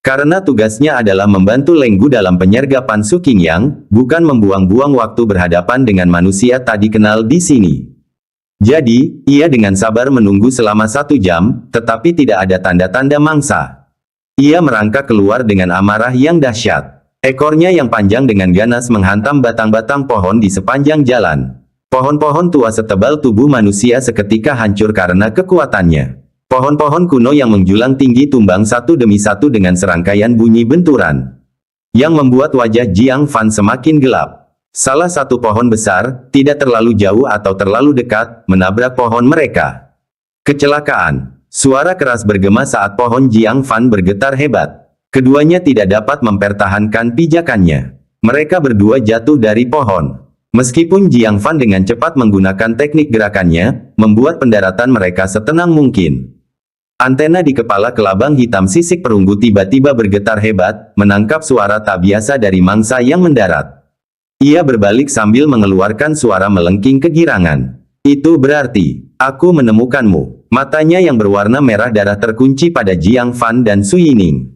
Karena tugasnya adalah membantu Lenggu dalam penyergapan Su Qingyang, bukan membuang-buang waktu berhadapan dengan manusia tak dikenal di sini. Jadi, ia dengan sabar menunggu selama 1 jam, tetapi tidak ada tanda-tanda mangsa. Ia merangkak keluar dengan amarah yang dahsyat. Ekornya yang panjang dengan ganas menghantam batang-batang pohon di sepanjang jalan. Pohon-pohon tua setebal tubuh manusia seketika hancur karena kekuatannya. Pohon-pohon kuno yang menjulang tinggi tumbang satu demi satu dengan serangkaian bunyi benturan. Yang membuat wajah Jiang Fan semakin gelap. Salah satu pohon besar, tidak terlalu jauh atau terlalu dekat, menabrak pohon mereka. Kecelakaan. Suara keras bergema saat pohon Jiang Fan bergetar hebat. Keduanya tidak dapat mempertahankan pijakannya. Mereka berdua jatuh dari pohon. Meskipun Jiang Fan dengan cepat menggunakan teknik gerakannya, membuat pendaratan mereka setenang mungkin. Antena di kepala kelabang hitam sisik perunggu tiba-tiba bergetar hebat, menangkap suara tak biasa dari mangsa yang mendarat. Ia berbalik sambil mengeluarkan suara melengking kegirangan. Itu berarti, aku menemukanmu. Matanya yang berwarna merah darah terkunci pada Jiang Fan dan Su Yining.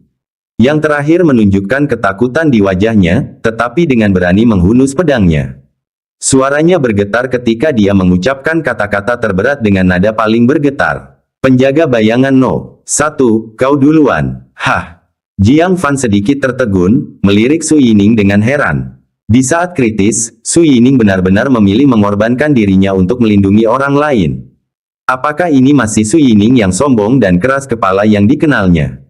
Yang terakhir menunjukkan ketakutan di wajahnya, tetapi dengan berani menghunus pedangnya. Suaranya bergetar ketika dia mengucapkan kata-kata terberat dengan nada paling bergetar. Penjaga bayangan No. 1, kau duluan. Hah. Jiang Fan sedikit tertegun, melirik Su Yining dengan heran. Di saat kritis, Su Yining benar-benar memilih mengorbankan dirinya untuk melindungi orang lain. Apakah ini masih Su Yining yang sombong dan keras kepala yang dikenalnya?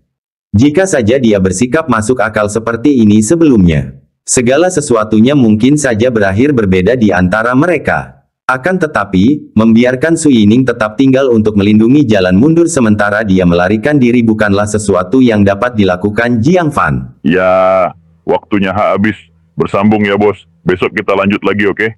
Jika saja dia bersikap masuk akal seperti ini sebelumnya, segala sesuatunya mungkin saja berakhir berbeda di antara mereka. Akan tetapi, membiarkan Su Yining tetap tinggal untuk melindungi jalan mundur sementara dia melarikan diri bukanlah sesuatu yang dapat dilakukan Jiang Fan.
Ya, waktunya habis. Bersambung ya bos. Besok kita lanjut lagi, oke?